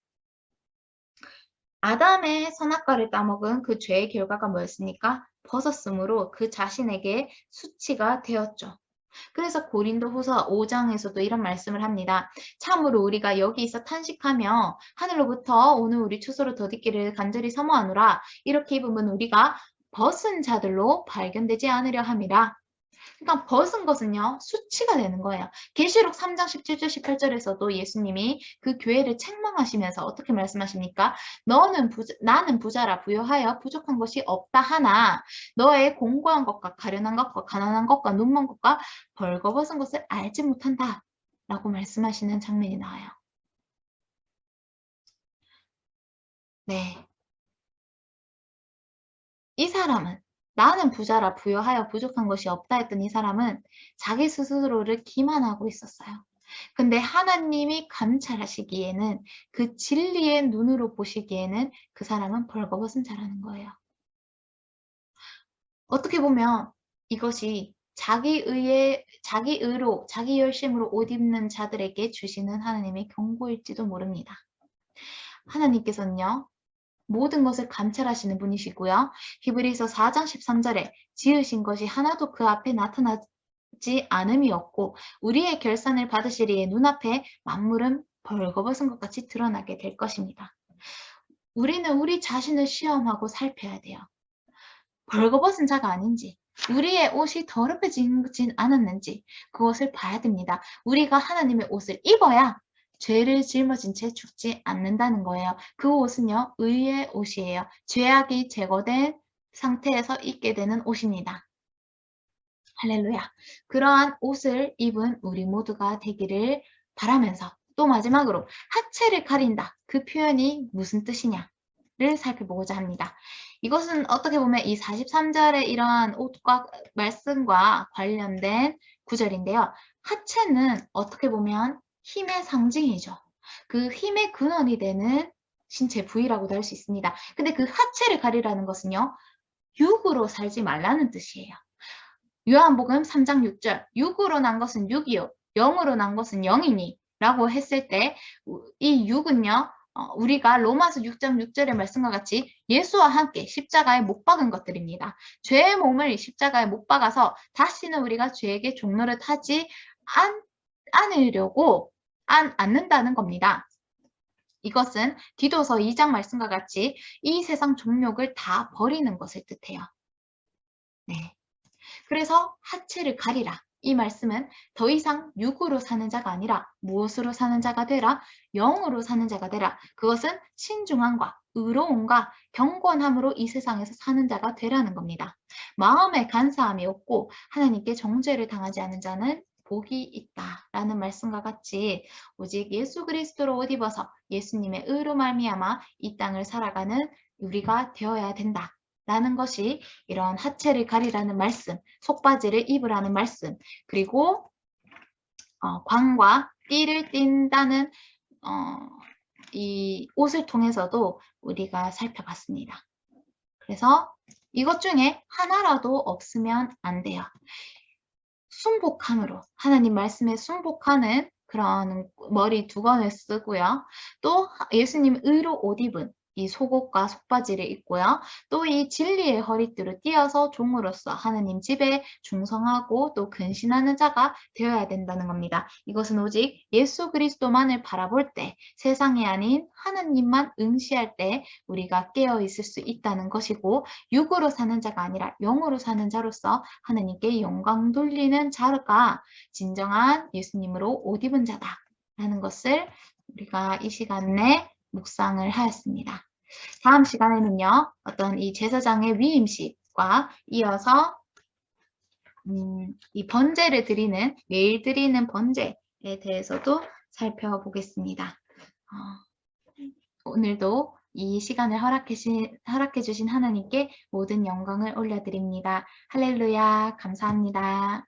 아담의 선악과를 따먹은 그 죄의 결과가 뭐였습니까? 벗었으므로 그 자신에게 수치가 되었죠. 그래서 고린도후서 5장에서도 이런 말씀을 합니다. 참으로 우리가 여기 있어 탄식하며 하늘로부터 오늘 우리 추수로 덧입기를 간절히 사모하노라. 이렇게 입으면 우리가 벗은 자들로 발견되지 않으려 함이라. 그러니까 벗은 것은요, 수치가 되는 거예요. 계시록 3장 17절 18절에서도 예수님이 그 교회를 책망하시면서 어떻게 말씀하십니까? 나는 부자라 부여하여 부족한 것이 없다 하나 너의 공고한 것과 가련한 것과 가난한 것과 눈먼 것과 벌거벗은 것을 알지 못한다 라고 말씀하시는 장면이 나와요. 네, 이 사람은 나는 부자라 부여하여 부족한 것이 없다 했던 이 사람은 자기 스스로를 기만하고 있었어요. 근데 하나님이 감찰하시기에는 그 진리의 눈으로 보시기에는 그 사람은 벌거벗은 자라는 거예요. 어떻게 보면 이것이 자기 의로, 자기 열심으로 옷 입는 자들에게 주시는 하나님의 경고일지도 모릅니다. 하나님께서는요, 모든 것을 감찰하시는 분이시고요. 히브리서 4장 13절에 지으신 것이 하나도 그 앞에 나타나지 않음이 없고 우리의 결산을 받으시리에 눈앞에 만물은 벌거벗은 것 같이 드러나게 될 것입니다. 우리는 우리 자신을 시험하고 살펴야 돼요. 벌거벗은 자가 아닌지, 우리의 옷이 더럽혀진 않았는지 그것을 봐야 됩니다. 우리가 하나님의 옷을 입어야 죄를 짊어진 채 죽지 않는다는 거예요. 그 옷은요, 의의 옷이에요. 죄악이 제거된 상태에서 입게 되는 옷입니다. 할렐루야. 그러한 옷을 입은 우리 모두가 되기를 바라면서 또 마지막으로 하체를 가린다. 그 표현이 무슨 뜻이냐를 살펴보고자 합니다. 이것은 어떻게 보면 이 43절의 이러한 옷과 말씀과 관련된 구절인데요. 하체는 어떻게 보면 힘의 상징이죠. 그 힘의 근원이 되는 신체 부위라고도 할 수 있습니다. 근데 그 하체를 가리라는 것은요. 육으로 살지 말라는 뜻이에요. 요한복음 3장 6절 육으로 난 것은 육이요 영으로 난 것은 영이니 라고 했을 때 이 육은요. 우리가 로마서 6장 6절의 말씀과 같이 예수와 함께 십자가에 못 박은 것들입니다. 죄의 몸을 십자가에 못 박아서 다시는 우리가 죄에게 종노릇 하지 않으려고 않는다는 겁니다. 이것은 디도서 2장 말씀과 같이 이 세상 종욕을 다 버리는 것을 뜻해요. 네. 그래서 하체를 가리라. 이 말씀은 더 이상 육으로 사는 자가 아니라 무엇으로 사는 자가 되라? 영으로 사는 자가 되라. 그것은 신중함과 의로움과 경건함으로 이 세상에서 사는 자가 되라는 겁니다. 마음에 간사함이 없고 하나님께 정죄를 당하지 않은 자는 복이 있다라는 말씀과 같이 오직 예수 그리스도로 옷 입어서 예수님의 의로 말미암아 이 땅을 살아가는 우리가 되어야 된다. 라는 것이 이런 하체를 가리라는 말씀, 속바지를 입으라는 말씀, 그리고 광과 띠를 띈다는 이 옷을 통해서도 우리가 살펴봤습니다. 그래서 이것 중에 하나라도 없으면 안 돼요. 순복함으로 하나님 말씀에 순복하는 그런 머리 두건을 쓰고요. 또 예수님 의로 옷 입은 이 속옷과 속바지를 입고요. 또 이 진리의 허리띠를 띄어서 종으로서 하나님 집에 충성하고 또 근신하는 자가 되어야 된다는 겁니다. 이것은 오직 예수 그리스도만을 바라볼 때 세상이 아닌 하나님만 응시할 때 우리가 깨어 있을 수 있다는 것이고 육으로 사는 자가 아니라 영으로 사는 자로서 하나님께 영광 돌리는 자가 진정한 예수님으로 옷 입은 자다라는 것을 우리가 이 시간에 묵상을 하였습니다. 다음 시간에는요, 어떤 이 제사장의 위임식과 이어서 이 번제를 드리는, 매일 드리는 번제에 대해서도 살펴보겠습니다. 오늘도 이 시간을 허락해 주신 하나님께 모든 영광을 올려드립니다. 할렐루야, 감사합니다.